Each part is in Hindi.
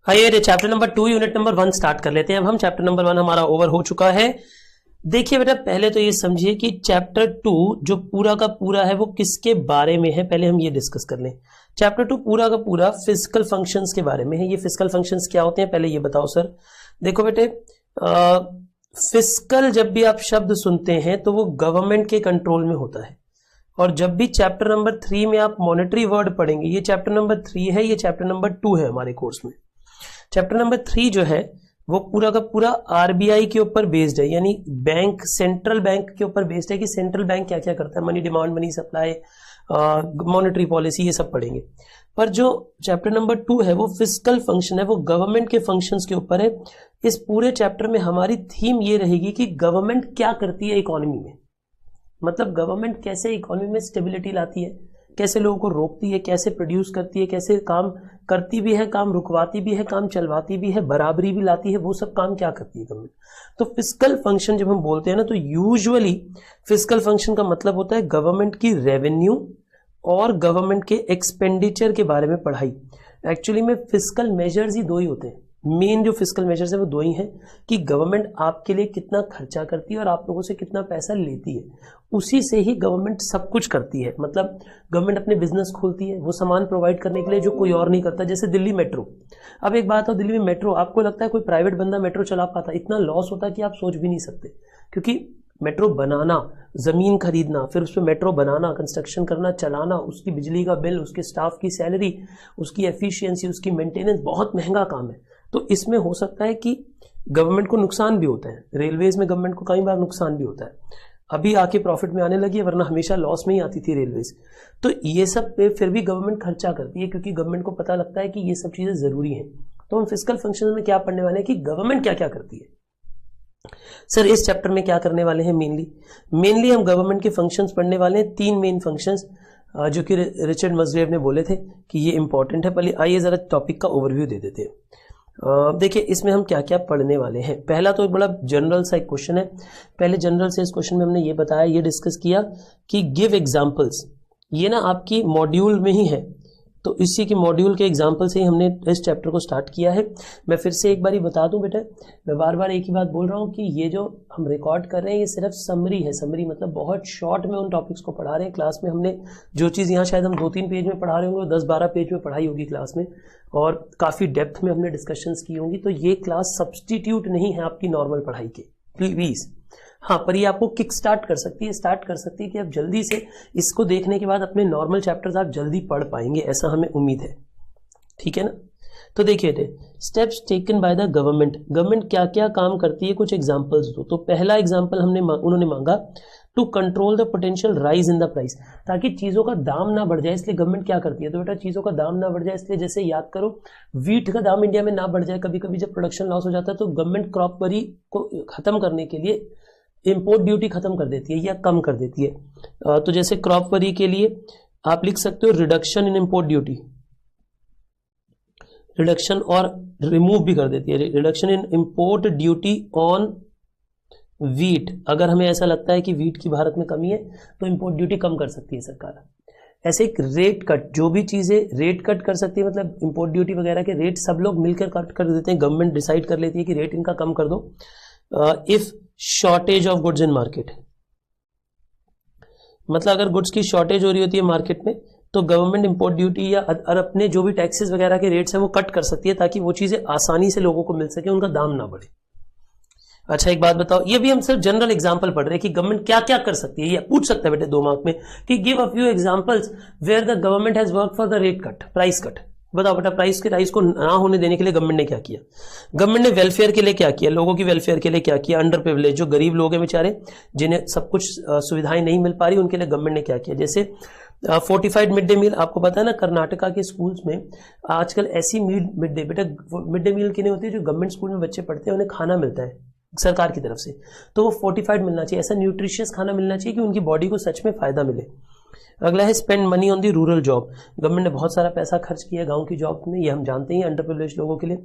आइए chapter number 2 unit number 1 start कर लेते हैं। अब हम चैप्टर नंबर 1 हमारा ओवर हो चुका है। देखिए बेटा, पहले तो ये समझिए कि चैप्टर 2 जो पूरा का पूरा है वो किसके बारे में है, पहले हम ये डिस्कस कर लें। चैप्टर 2 पूरा का पूरा फिजिकल फंक्शंस के बारे में है। ये फिजिकल फंक्शंस क्या होते हैं पहले ये बताओ सर। देखो बेटे, फिजिकल जब भी आप शब्द सुनते हैं तो वो गवर्नमेंट के कंट्रोल में होता है, और जब भी चैप्टर नंबर 3 में आप मॉनेटरी वर्ड पढ़ेंगे, ये चैप्टर नंबर 3 है, ये चैप्टर नंबर 2 है हमारे कोर्स में। चैप्टर नंबर 3 जो है वो पूरा का पूरा आरबीआई के ऊपर बेस्ड है, यानी बैंक, सेंट्रल बैंक के ऊपर बेस्ड है कि सेंट्रल बैंक क्या क्या करता है, money demand, money supply, monetary policy, ये सब पढ़ेंगे। पर जो चैप्टर नंबर 2 है वो फिजिकल फंक्शन है, वो गवर्नमेंट के फंक्शंस के ऊपर है। इस पूरे चैप्टर में हमारी थीम ये रहेगी कि गवर्नमेंट क्या करती है इकोनॉमी में, मतलब गवर्नमेंट कैसे इकोनॉमी में स्टेबिलिटी लाती है, कैसे लोगों को रोकती है, कैसे प्रोड्यूस करती है, कैसे काम करती भी है, काम रुकवाती भी है, काम चलवाती भी है, बराबरी भी लाती है, वो सब काम क्या करती है गवर्नमेंट। तो फिजिकल फंक्शन जब हम बोलते हैं ना, तो यूजुअली फिजिकल फंक्शन का मतलब होता है गवर्नमेंट की रेवेन्यू और गवर्नमेंट के एक्सपेंडिचर के बारे में पढ़ाई। एक्चुअली में फिजिकल मेजर्स ही दो ही होते हैं, मेन जो फिजिकल मेजर्स है वो दो ही हैं कि गवर्नमेंट आपके लिए कितना खर्चा करती है और आप लोगों से कितना पैसा लेती है, उसी से ही गवर्नमेंट सब कुछ करती है। मतलब गवर्नमेंट अपने बिजनेस खोलती है वो सामान प्रोवाइड करने के लिए जो कोई और नहीं करता, जैसे दिल्ली मेट्रो। अब एक बात हो, दिल्ली में मेट्रो, आपको लगता है कोई प्राइवेट बंदा मेट्रो चला पाता? इतना लॉस होता है कि आप सोच भी नहीं सकते, क्योंकि मेट्रो बनाना, जमीन खरीदना, फिर उस पर मेट्रो बनाना, कंस्ट्रक्शन करना, चलाना, उसकी बिजली का बिल, उसके स्टाफ की सैलरी, उसकी एफिशिएंसी, उसकी मेंटेनेंस, बहुत महंगा काम है। तो इसमें हो सकता है कि गवर्नमेंट को नुकसान भी होता है, रेलवेज में गवर्नमेंट को कई बार नुकसान भी होता है, अभी आके प्रॉफिट में आने लगी है, वरना हमेशा लॉस में ही आती थी रेलवेज। तो ये सब पे फिर भी गवर्नमेंट खर्चा करती है, क्योंकि गवर्नमेंट को पता लगता है कि ये सब चीजें जरूरी हैं। तो हम फिजिकल फंक्शन में क्या पढ़ने वाले हैं कि गवर्नमेंट क्या क्या करती है। सर इस चैप्टर में क्या करने वाले हैं, मेनली हम गवर्नमेंट के फंक्शंस पढ़ने वाले हैं। 3 मेन फंक्शंस जो कि रिचर्ड मसग्रेव ने बोले थे कि ये इंपॉर्टेंट है। पहले आइए जरा टॉपिक का ओवरव्यू दे देते हैं। देखिए इसमें हम क्या क्या पढ़ने वाले हैं। पहला तो एक बड़ा जनरल सा एक क्वेश्चन है। पहले जनरल से इस क्वेश्चन में हमने ये बताया, ये डिस्कस किया कि गिव एग्जांपल्स। ये ना आपकी मॉड्यूल में ही है, तो इसी के मॉड्यूल के एग्जांपल से ही हमने इस चैप्टर को स्टार्ट किया है। मैं फिर से एक बार ही बता दूं बेटा, मैं बार बार एक ही बात बोल रहा हूँ कि ये जो हम रिकॉर्ड कर रहे हैं ये सिर्फ समरी है। समरी मतलब बहुत शॉर्ट में उन टॉपिक्स को पढ़ा रहे हैं। क्लास में हमने जो चीज़ यहाँ शायद हम 2-3 पेज में पढ़ा रहे होंगे, 10-12 पेज में पढ़ाई होगी क्लास में, और काफ़ी डेप्थ में हमने डिस्कशंस की होंगी। तो ये क्लास सब्सटीट्यूट नहीं है आपकी नॉर्मल पढ़ाई के, प्लीज़। हाँ, पर ये आपको किक स्टार्ट कर सकती है कि आप जल्दी से इसको देखने के बाद अपने नॉर्मल चैप्टर्स आप जल्दी पढ़ पाएंगे, ऐसा हमें उम्मीद है। ठीक है ना। तो देखिए steps taken by the government क्या क्या काम करती है, कुछ एग्जांपल्स दो। तो पहला एग्जांपल उन्होंने मांगा to control the potential rise in the price, ताकि चीज़ों का दाम ना बढ़ जाए, इसलिए गवर्नमेंट क्या करती है। तो बेटा चीज़ों का दाम ना बढ़ जाए इसलिए जैसे याद करो, वीट का दाम इंडिया में ना बढ़ जाए, कभी कभी जब प्रोडक्शन लॉस हो जाता है तो गवर्नमेंट क्रॉप वरी को खत्म करने के लिए इंपोर्ट ड्यूटी खत्म कर देती है या कम कर देती है। तो जैसे क्रॉप वरी के लिए आप लिख सकते हो reduction in import duty, reduction, और रिमूव भी कर देती है, reduction in import duty on wheat. अगर हमें ऐसा लगता है कि वीट की भारत में कमी है तो इंपोर्ट ड्यूटी कम कर सकती है सरकार। ऐसे एक रेट कट, जो भी चीजें रेट कट कर सकती है, मतलब इंपोर्ट ड्यूटी वगैरह के रेट सब लोग मिलकर कट कर देते हैं, गवर्नमेंट डिसाइड कर लेती है कि रेट इनका कम कर दो। If shortage of goods in market, मतलब अगर गुड्स की शॉर्टेज हो रही होती है मार्केट में तो गवर्नमेंट इंपोर्ट ड्यूटी या अपने जो भी टैक्सेस वगैरह के रेट्स हैं वो कट कर सकती है, ताकि वो चीजें आसानी से लोगों को मिल सके, उनका दाम ना बढ़े। अच्छा एक बात बताओ, ये भी हम सिर्फ जनरल एग्जांपल पढ़ रहे हैं कि गवर्नमेंट क्या क्या कर सकती है। ये पूछ सकता है बेटे 2 मार्क में कि give a few examples where the government has work for the rate cut, price cut. बताओ बेटा, प्राइस के राइज को ना होने देने के लिए गवर्नमेंट ने क्या किया, गवर्नमेंट ने वेलफेयर के लिए क्या किया, लोगों की वेलफेयर के लिए क्या किया, अंडर प्रिविलेज जो गरीब लोग हैं बेचारे, जिन्हें सब कुछ सुविधाएं नहीं मिल पा रही, उनके लिए गवर्नमेंट ने क्या किया। जैसे फोर्टिफाइड मिड डे मील, आपको पता है ना कर्नाटका के स्कूल्स में आजकल ऐसी मिड डे, बेटा मिड डे मील कितने होती है, जो गवर्नमेंट स्कूल में बच्चे पढ़ते हैं उन्हें खाना मिलता है सरकार की तरफ से, तो वो फोर्टिफाइड मिलना चाहिए, ऐसा न्यूट्रिशियस खाना मिलना चाहिए कि उनकी बॉडी को सच में फायदा मिले। अगला है spend money on the rural job, government ने बहुत सारा पैसा खर्च किया गांव की जॉब में, ये हम जानते हैं, अंडर प्रिविलेज लोगों के लिए।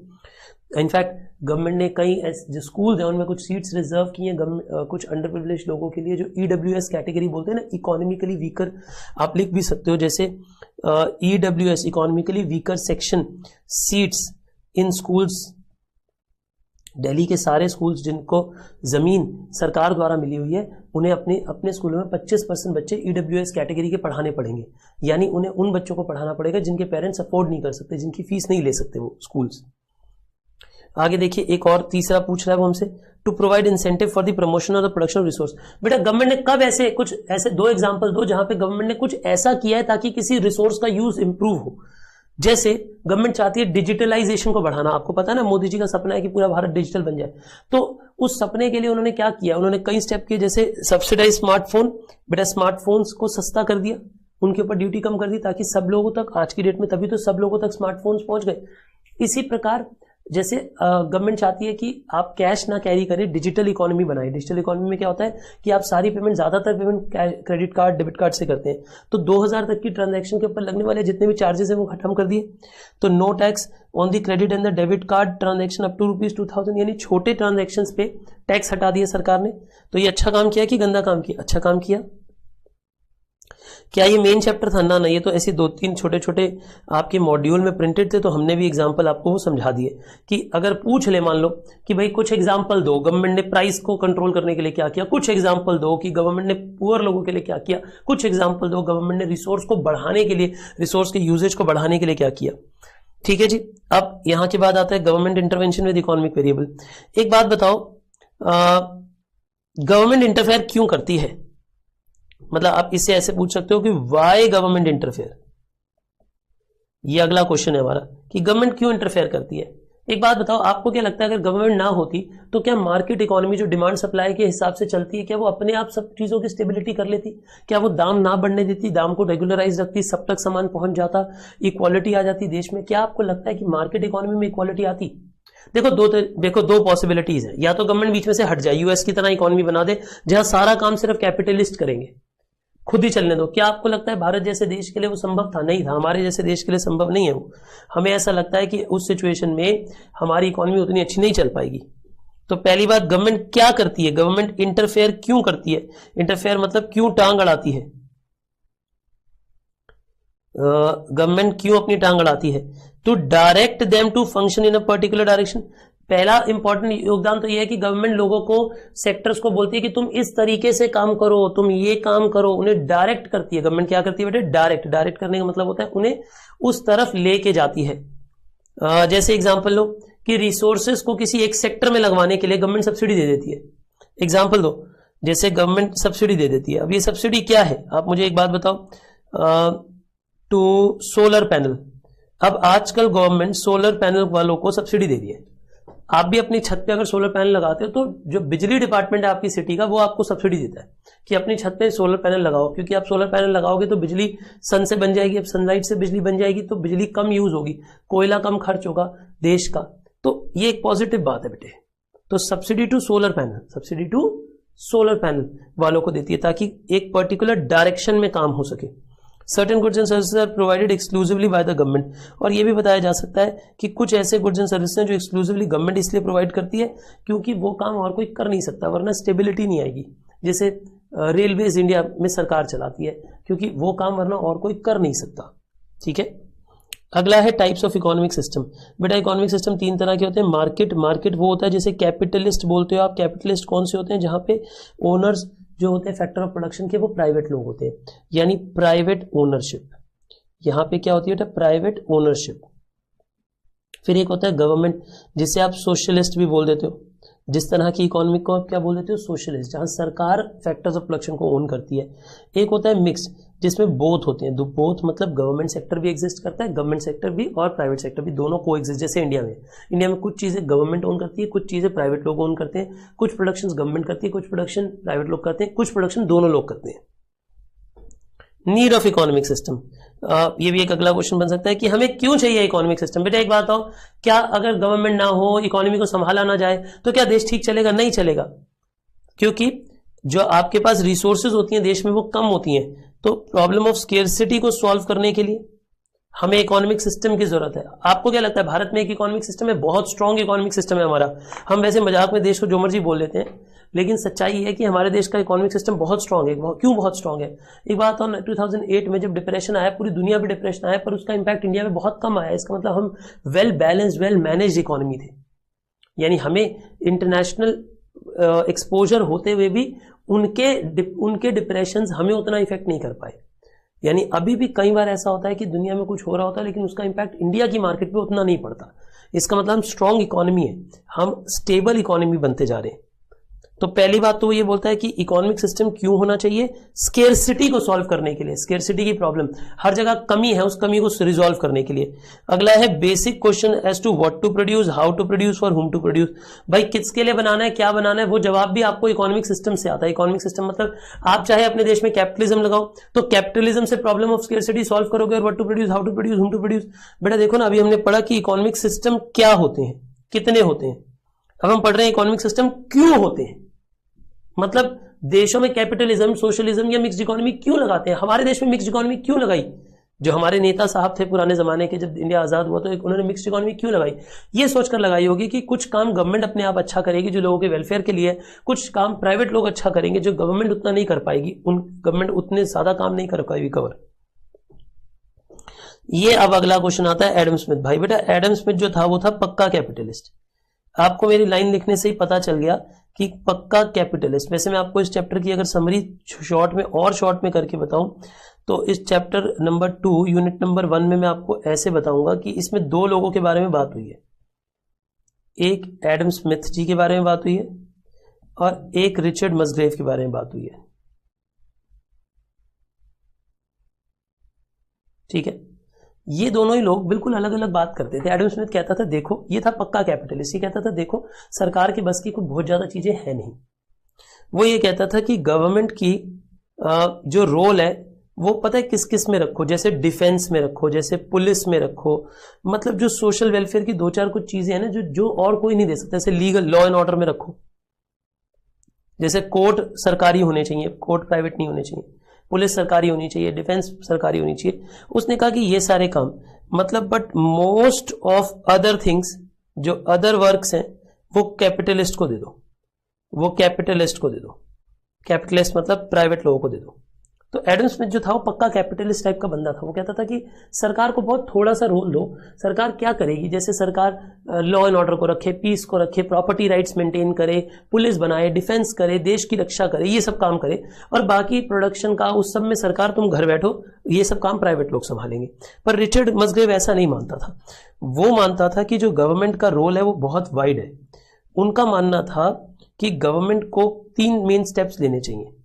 इनफैक्ट गवर्नमेंट ने कई जो स्कूल हैं उनमें कुछ सीट्स रिजर्व की हैं कुछ अंडर प्रिविलेज लोगों के लिए, जो ईडब्ल्यूएस कैटेगरी बोलते हैं ना, इकोनॉमिकली वीकर, आप लिख भी सकते हो जैसे EWS, economically weaker section seats in schools, Delhi के सारे स्कूल्स जिनको जमीन सरकार द्वारा मिली हुई है, उन्हें अपने अपने स्कूलों में 25% बच्चे ईडब्ल्यूएस कैटेगरी के पढ़ाने पड़ेंगे। यानी उन्हें उन बच्चों को पढ़ाना पड़ेगा जिनके पेरेंट्स अफोर्ड नहीं कर सकते, जिनकी फीस नहीं ले सकते वो स्कूल्स। आगे देखिए, एक और तीसरा पूछ रहा है वो हमसे, to provide incentive for the promotion of the production of resource. बेटा गवर्नमेंट ने कब ऐसे दो एग्जांपल दो जहां पे गवर्नमेंट ने कुछ ऐसा किया है ताकि किसी रिसोर्स का यूज इंप्रूव हो। जैसे गवर्नमेंट चाहती है डिजिटलाइजेशन को बढ़ाना, आपको पता है ना मोदी जी का सपना है कि पूरा भारत डिजिटल बन जाए। तो उस सपने के लिए उन्होंने क्या किया, उन्होंने कई स्टेप किए, जैसे सब्सिडाइज स्मार्टफोन, बेटा स्मार्टफोन्स को सस्ता कर दिया, उनके ऊपर ड्यूटी कम कर दी ताकि सब लोगों तक, आज की डेट में तभी तो सब लोगों तक स्मार्टफोन्स पहुंच गए। इसी प्रकार जैसे गवर्नमेंट चाहती है कि आप कैश ना कैरी करें, डिजिटल इकोनॉमी बनाए। डिजिटल इकोनॉमी में क्या होता है कि आप सारी पेमेंट, ज्यादातर payment credit card, debit card से करते हैं, तो 2000 तक की ट्रांजैक्शन के ऊपर लगने वाले जितने भी चार्जेस हैं वो खत्म कर दिए। तो no tax on the credit and the debit card transaction up to ₹2000, यानी छोटे ट्रांजैक्शन पे टैक्स हटा दिया सरकार ने। तो ये अच्छा काम किया कि गंदा काम किया? अच्छा काम किया। क्या ये मेन चैप्टर था? ना, ये तो ऐसे 2-3 छोटे छोटे आपके मॉड्यूल में प्रिंटेड थे, तो हमने भी एग्जांपल आपको वो समझा दिए कि अगर पूछ ले, मान लो कि भाई कुछ एग्जांपल दो, गवर्नमेंट ने प्राइस को कंट्रोल करने के लिए क्या किया, कुछ एग्जांपल दो कि गवर्नमेंट ने पुअर लोगों के लिए क्या किया, कुछ एग्जांपल दो गवर्नमेंट ने रिसोर्स को बढ़ाने के लिए, रिसोर्स के यूजेज को बढ़ाने के लिए क्या किया। ठीक है जी। अब यहां के बाद आता है government intervention with economic variable. एक बात बताओ, गवर्नमेंट इंटरफेयर क्यों करती है? मतलब आप इससे ऐसे पूछ सकते हो कि वाई गवर्नमेंट इंटरफेयर, ये अगला क्वेश्चन है हमारा कि गवर्नमेंट क्यों इंटरफेयर करती है। एक बात बताओ, आपको क्या लगता है अगर गवर्नमेंट ना होती तो क्या मार्केट इकोनॉमी जो डिमांड सप्लाई के हिसाब से चलती है, क्या वो अपने आप सब चीजों की स्टेबिलिटी कर लेती? क्या वो दाम ना बढ़ने देती, दाम को रेगुलराइज रखती, सब तक सामान पहुंच जाता, इक्वालिटी आ जाती देश में? क्या आपको लगता है कि मार्केट इकोनॉमी में इक्वालिटी आती? देखो दो पॉसिबिलिटीज है, या तो गवर्नमेंट बीच में से हट जाए, यूएस की तरह इकोनॉमी बना दे जहां सारा काम सिर्फ कैपिटलिस्ट करेंगे, खुद ही चलने दो। क्या आपको लगता है भारत जैसे देश के लिए वो संभव था? नहीं था। हमारे जैसे देश के लिए संभव नहीं है वो। हमें ऐसा लगता है कि उस सिचुएशन में हमारी इकोनॉमी उतनी अच्छी नहीं चल पाएगी। तो पहली बात, गवर्नमेंट क्या करती है, गवर्नमेंट इंटरफेयर क्यों करती है? इंटरफेयर मतलब क्यों टांग अड़ाती है? गवर्नमेंट क्यों अपनी टांग अड़ाती है? To direct them to function in a particular direction. पहला इंपॉर्टेंट योगदान तो यह है कि गवर्नमेंट लोगों को, सेक्टर्स को बोलती है कि तुम इस तरीके से काम करो, तुम ये काम करो, उन्हें डायरेक्ट करती है। गवर्नमेंट क्या करती है बेटे? डायरेक्ट करने का मतलब होता है उन्हें उस तरफ लेके जाती है। जैसे एग्जांपल लो कि रिसोर्सेस को किसी एक सेक्टर में लगवाने के लिए गवर्नमेंट सब्सिडी दे देती है। एग्जांपल दो, जैसे गवर्नमेंट सब्सिडी दे देती है। अब ये सब्सिडी क्या है, आप मुझे एक बात बताओ। टू सोलर पैनल, अब आजकल गवर्नमेंट सोलर पैनल वालों को सब्सिडी दे दी है। आप भी अपनी छत पे अगर सोलर पैनल लगाते हो तो जो बिजली डिपार्टमेंट है आपकी सिटी का, वो आपको सब्सिडी देता है कि अपनी छत पे सोलर पैनल लगाओ, क्योंकि आप सोलर पैनल लगाओगे तो बिजली सन से बन जाएगी। अब सनलाइट से बिजली बन जाएगी तो बिजली कम यूज होगी, कोयला कम खर्च होगा देश का। तो ये एक पॉजिटिव बात है बेटे। तो सब्सिडी टू सोलर पैनल वालों को देती है ताकि एक पर्टिकुलर डायरेक्शन में काम हो सके। Certain goods and services are provided exclusively by the government. और ये भी बताया जा सकता है कि कुछ ऐसे गुड्स एंड सर्विसेज हैं जो एक्सक्लूसिवली गवर्नमेंट इसलिए प्रोवाइड करती है क्योंकि वो काम और कोई कर नहीं सकता, वरना स्टेबिलिटी नहीं आएगी। जैसे रेलवेज इंडिया में सरकार चलाती है क्योंकि वो काम वरना और कोई कर नहीं सकता। ठीक है। अगला है टाइप्स ऑफ इकोनॉमिक सिस्टम। बेटा इकोनॉमिक सिस्टम 3 तरह के होते हैं। मार्केट वो होता है जैसे कैपिटलिस्ट बोलते हो आप। कैपिटलिस्ट कौन से होते हैं? जहां पे ओनर्स जो होते हैं फैक्टर ऑफ प्रोडक्शन के, वो प्राइवेट लोग होते हैं, यानी प्राइवेट ओनरशिप। यहां पे क्या होती है? Private ownership. फिर एक होता है गवर्नमेंट, जिसे आप सोशलिस्ट भी बोल देते हो। जिस तरह की इकोनॉमी को आप क्या बोल देते हो? सोशलिस्ट, जहां सरकार फैक्टर्स ऑफ प्रोडक्शन को ओन करती है। एक होता है मिक्स, जिसमें बोथ होते हैं। बोथ मतलब गवर्नमेंट सेक्टर भी एग्जिस्ट करता है, गवर्नमेंट सेक्टर भी और प्राइवेट सेक्टर भी, दोनों को एग्जिस्ट। जैसे इंडिया में कुछ चीजें गवर्नमेंट ओन करती है, कुछ चीजें प्राइवेट लोग ओन करते हैं, कुछ प्रोडक्शन गवर्नमेंट करती है, कुछ प्रोडक्शन प्राइवेट लोग करते हैं, कुछ प्रोडक्शन दोनों लोग करते हैं। नीड ऑफ इकोनॉमिक सिस्टम, ये भी एक अगला क्वेश्चन बन सकता है कि हमें क्यों चाहिए इकोनॉमिक सिस्टम। बेटा एक बात हो, क्या अगर गवर्नमेंट ना हो, इकोनॉमी को संभाला ना जाए तो क्या देश ठीक चलेगा? नहीं चलेगा, क्योंकि जो आपके पास रिसोर्सेज होती हैं देश में वो कम होती हैं। तो प्रॉब्लम ऑफ स्केर्सिटी को सॉल्व करने के लिए हमें इकोनॉमिक सिस्टम की जरूरत है। आपको क्या लगता है भारत में एक इकोनॉमिक सिस्टम है? बहुत स्ट्रांग इकोनॉमिक सिस्टम है हमारा। हम वैसे मजाक में देश को जो मर्जी बोल लेते हैं, लेकिन सच्चाई है कि हमारे देश का इकोनॉमिक सिस्टम बहुत स्ट्रांग है। क्यों बहुत स्ट्रांग है? एक बात और, 2008 में जब डिप्रेशन आया, पूरी दुनिया में डिप्रेशन आया, पर उसका इंपैक्ट इंडिया में बहुत कम आया। इसका मतलब हम well balanced, well managed economy थे, यानी हमें इंटरनेशनल एक्सपोजर होते हुए भी उनके डिप्रेशन हमें उतना इफेक्ट नहीं कर पाए। यानी अभी भी कई बार ऐसा होता है कि दुनिया में कुछ हो रहा होता है, लेकिन उसका इंपैक्ट इंडिया की मार्केट पे उतना नहीं पड़ता। इसका मतलब हम स्ट्रांग इकोनॉमी है, हम स्टेबल इकोनॉमी बनते जा रहे हैं। तो पहली बात तो वो ये बोलता है कि इकोनॉमिक सिस्टम क्यों होना चाहिए? स्केर्सिटी को सॉल्व करने के लिए, स्केर्सिटी की प्रॉब्लम, हर जगह कमी है, उस कमी को रिजॉल्व करने के लिए। अगला है basic question as to what to produce, how to produce, for whom to produce. भाई किसके लिए बनाना है, क्या बनाना है, वो जवाब भी आपको इकोनॉमिक सिस्टम से आता है। इकोनॉमिक सिस्टम मतलब आप चाहे अपने देश में कैपिटलिज्म लगाओ, तो कैपिटलिज्म से प्रॉब्लम ऑफ स्केर्सिटी सॉल्व करोगे, और what to produce, how to produce, whom to produce. बेटा देखो ना, अभी हमने पढ़ा कि इकोनॉमिक सिस्टम क्या होते हैं, कितने होते हैं। अब हम पढ़ रहे हैं इकोनॉमिक सिस्टम क्यों होते हैं, मतलब देशों में कैपिटलिज्म, सोशलिज्म या मिक्स्ड इकोनॉमी क्यों लगाते हैं। हमारे देश में मिक्स्ड इकोनॉमी क्यों लगाई? जो हमारे नेता साहब थे पुराने जमाने के, जब इंडिया आजाद हुआ तो उन्होंने मिक्स्ड इकोनॉमी क्यों लगाई? ये सोचकर लगाई होगी कि कुछ काम गवर्नमेंट अपने आप अच्छा करेगी जो लोगों के वेलफेयर के लिए, कुछ काम प्राइवेट लोग अच्छा करेंगे जो गवर्नमेंट उतना नहीं कर पाएगी, गवर्नमेंट उतने ज्यादा काम नहीं कर पाएगी कवर। ये अब अगला क्वेश्चन आता है एडम स्मिथ। भाई बेटा एडम स्मिथ जो था वो था पक्का कैपिटलिस्ट। आपको मेरी लाइन लिखने से ही पता चल गया कि पक्का कैपिटलिस्ट। वैसे मैं आपको इस चैप्टर की अगर समरी शॉर्ट में करके बताऊं तो इस चैप्टर नंबर 2 यूनिट नंबर 1 में मैं आपको ऐसे बताऊंगा कि इसमें दो लोगों के बारे में बात हुई है। एक एडम स्मिथ जी के बारे में बात हुई है और एक रिचर्ड मसग्रेव के बारे में बात हुई है। ठीक है, ये दोनों ही लोग बिल्कुल अलग अलग बात करते थे। एडम स्मिथ कहता था देखो, ये था पक्का कैपिटलिस्ट, ये कहता था देखो सरकार के बस की कोई बहुत ज्यादा चीजें है नहीं। वो ये कहता था कि गवर्नमेंट की जो रोल है वो पता है किस किस में रखो, जैसे डिफेंस में रखो, जैसे पुलिस में रखो, मतलब जो सोशल वेलफेयर की दो चार कुछ चीजें हैं ना जो और कोई नहीं दे सकता, जैसे लीगल लॉ एंड ऑर्डर में रखो, जैसे कोर्ट सरकारी होने चाहिए, कोर्ट प्राइवेट नहीं होने चाहिए, पुलिस सरकारी होनी चाहिए, डिफेंस सरकारी होनी चाहिए। उसने कहा कि ये सारे काम मतलब but most of other things, जो अदर वर्क्स हैं वो कैपिटलिस्ट को दे दो, वो कैपिटलिस्ट को दे दो। कैपिटलिस्ट मतलब प्राइवेट लोगों को दे दो। तो एडम स्मिथ जो था वो पक्का कैपिटलिस्ट टाइप का बंदा था। वो कहता था कि सरकार को बहुत थोड़ा सा रोल दो, सरकार क्या करेगी, जैसे सरकार लॉ एंड ऑर्डर को रखे, पीस को रखे, प्रॉपर्टी राइट्स मेंटेन करे, पुलिस बनाए, डिफेंस करे, देश की रक्षा करे, ये सब काम करे, और बाकी प्रोडक्शन का उस सब में सरकार तुम घर बैठो, ये सब काम प्राइवेट लोग संभालेंगे। पर रिचर्ड मसग्रेव ऐसा नहीं मानता था। वो मानता था कि जो गवर्नमेंट का रोल है वो बहुत वाइड है। उनका मानना था कि गवर्नमेंट को 3 मेन स्टेप्स लेने चाहिए।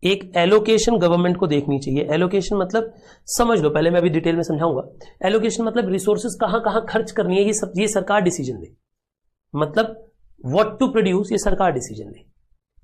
एक एलोकेशन गवर्नमेंट को देखनी चाहिए। एलोकेशन मतलब समझ लो, पहले मैं अभी डिटेल में समझाऊंगा। एलोकेशन मतलब रिसोर्सेज कहां कहां खर्च करनी है, ये सरकार डिसीजन ले। मतलब व्हाट टू प्रोड्यूस, ये सरकार डिसीजन ले।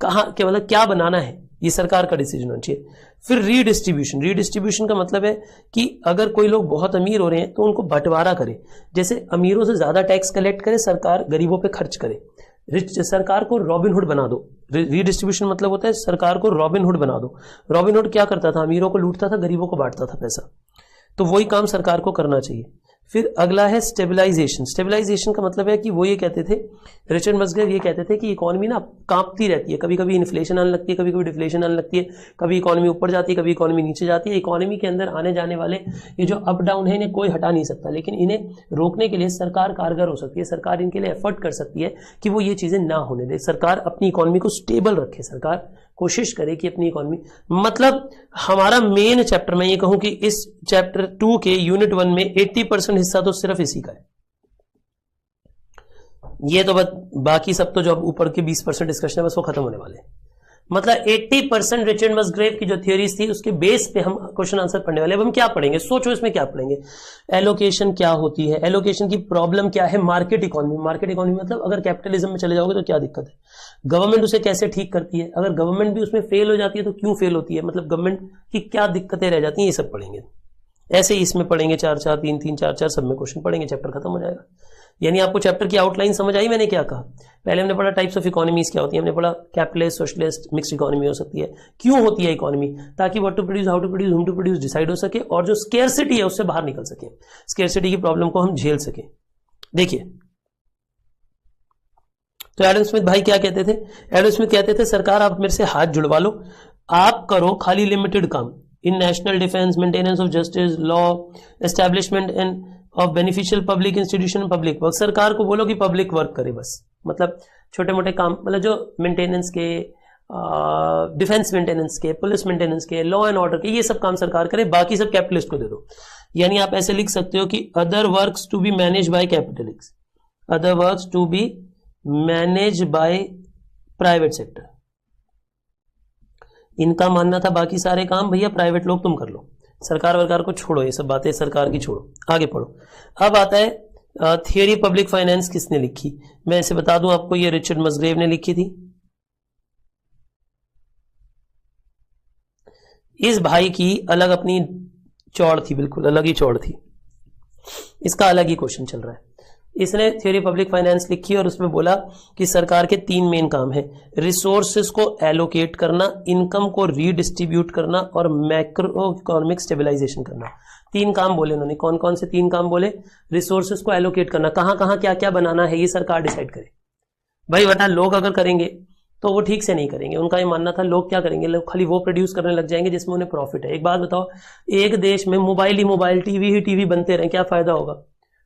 कहां क्या मतलब क्या बनाना है, ये सरकार का डिसीजन होना चाहिए। फिर रीडिस्ट्रीब्यूशन, रीडिस्ट्रीब्यूशन का मतलब है कि अगर कोई लोग बहुत अमीर हो रहे हैं तो उनको बंटवारा करे, जैसे अमीरों से ज्यादा टैक्स कलेक्ट करे, सरकार गरीबों पे खर्च करे। सरकार को रॉबिनहुड बना दो। रीडिस्ट्रीब्यूशन मतलब होता है सरकार को रॉबिनहुड बना दो। रॉबिनहुड क्या करता था, अमीरों को लूटता था, गरीबों को बांटता था पैसा। तो वही काम सरकार को करना चाहिए। फिर अगला है स्टेबलाइजेशन। स्टेबलाइजेशन का मतलब है कि वो ये कहते थे, रिचर्ड मसग्रेव ये कहते थे कि इकोनॉमी ना कांपती रहती है, कभी कभी इन्फ्लेशन आने लगती है, कभी कभी डिफ्लेशन आने लगती है, कभी इकोनॉमी ऊपर जाती है, कभी इकोनॉमी नीचे जाती है। इकोनॉमी के अंदर आने जाने वाले ये जो अप डाउन है इन्हें कोई हटा नहीं सकता, लेकिन इन्हें रोकने के लिए सरकार कारगर हो सकती है। सरकार इनके लिए एफर्ट कर सकती है कि वो ये चीजें ना होने दे। सरकार अपनी इकोनॉमी को स्टेबल रखे, सरकार कोशिश करे कि अपनी इकोनॉमी, मतलब हमारा मेन चैप्टर, मैं ये कहूं कि इस चैप्टर 2 के यूनिट 1 में 80% हिस्सा तो सिर्फ इसी का है। ये तो बस, बाकी सब तो जो अब ऊपर के 20% डिस्कशन है बस वो खत्म होने वाले हैं। मतलब 80% रिचर्ड मसग्रेव की जो थ्योरीज थी उसके बेस पे हम क्वेश्चन आंसर पढ़ने वाले। अब हम क्या पढ़ेंगे, सोचो इसमें क्या पढ़ेंगे। एलोकेशन क्या होती है, एलोकेशन की प्रॉब्लम क्या है, मार्केट इकोनॉमी। मार्केट इकोनॉमी मतलब अगर कैपिटलिज्म में चले जाओगे तो क्या दिक्कत है, गवर्नमेंट उसे कैसे ठीक करती है, अगर गवर्नमेंट भी उसमें फेल हो जाती है तो क्यों फेल होती है, मतलब गवर्नमेंट की क्या दिक्कतें रह जाती हैं, ये सब पढ़ेंगे। ऐसे ही इसमें पढ़ेंगे 4-4, 3-3, 4-4, सब में क्वेश्चन पढ़ेंगे, चैप्टर खत्म हो जाएगा। यानी आपको चैप्टर की आउटलाइन समझ आई मैंने क्या कहा? पहले हमने पढ़ा टाइप्स ऑफ इकोनॉमीज क्या होती है, हमने पढ़ा कैपिटलिस्ट, सोशलिस्ट, मिक्स्ड इकोनॉमी हो सकती है। क्यों होती है इकोनॉमी? ताकि what to produce, how to produce, whom to produce decide हो सके, और जो स्केर्सिटी है उससे बाहर निकल सके, स्केर्सिटी की प्रॉब्लम को हम झेल सके। देखिए, तो एडम स्मिथ भाई क्या कहते थे? एडम स्मिथ कहते थे सरकार आप मेरे से हाथ जुड़वा लो, आप करो खाली लिमिटेड काम, in national defence, maintenance of justice, law, establishment and of beneficial public institution, public work. सरकार को बोलो कि पब्लिक वर्क करे बस, मतलब छोटे मोटे काम, मतलब जो मेंटेनेंस के, डिफेंस मेंटेनेंस के, पुलिस मेंटेनेंस के, लॉ एंड ऑर्डर के, ये सब काम सरकार करे, बाकी सब कैपिटलिस्ट को दे दो। यानी आप ऐसे लिख सकते हो कि other works to be manage by capitalist, other works to be manage by private sector. इनका मानना था बाकी सारे काम भैया प्राइवेट लोग तुम कर लो, सरकार वरकार को छोड़ो, ये सब बातें सरकार की छोड़ो, आगे पढ़ो। अब आता है थियरी पब्लिक फाइनेंस किसने लिखी? मैं इसे बता दूं आपको, ये रिचर्ड मसग्रेव ने लिखी थी। इस भाई की अलग अपनी चौड़ थी, बिल्कुल अलग ही चौड़ थी, इसका अलग ही क्वेश्चन चल रहा है। इसने थ्योरी पब्लिक फाइनेंस लिखी और उसमें बोला कि सरकार के 3 मेन काम है, रिसोर्सेज को एलोकेट करना, इनकम को रीडिस्ट्रीब्यूट करना और मैक्रो इकोनॉमिक स्टेबलाइजेशन करना। 3 काम बोले उन्होंने। कौन कौन से 3 काम बोले? रिसोर्सेज को एलोकेट करना, कहां कहां क्या क्या बनाना है ये सरकार डिसाइड करे। भाई बेटा लोग अगर करेंगे तो वो ठीक से नहीं करेंगे, उनका ये मानना था लोग क्या करेंगे, लोग खाली वो प्रोड्यूस करने लग जाएंगे जिसमें उन्हें प्रॉफिट है। एक बात बताओ, एक देश में मोबाइल ही मोबाइल, टीवी ही टीवी बनते रहे, क्या फायदा होगा?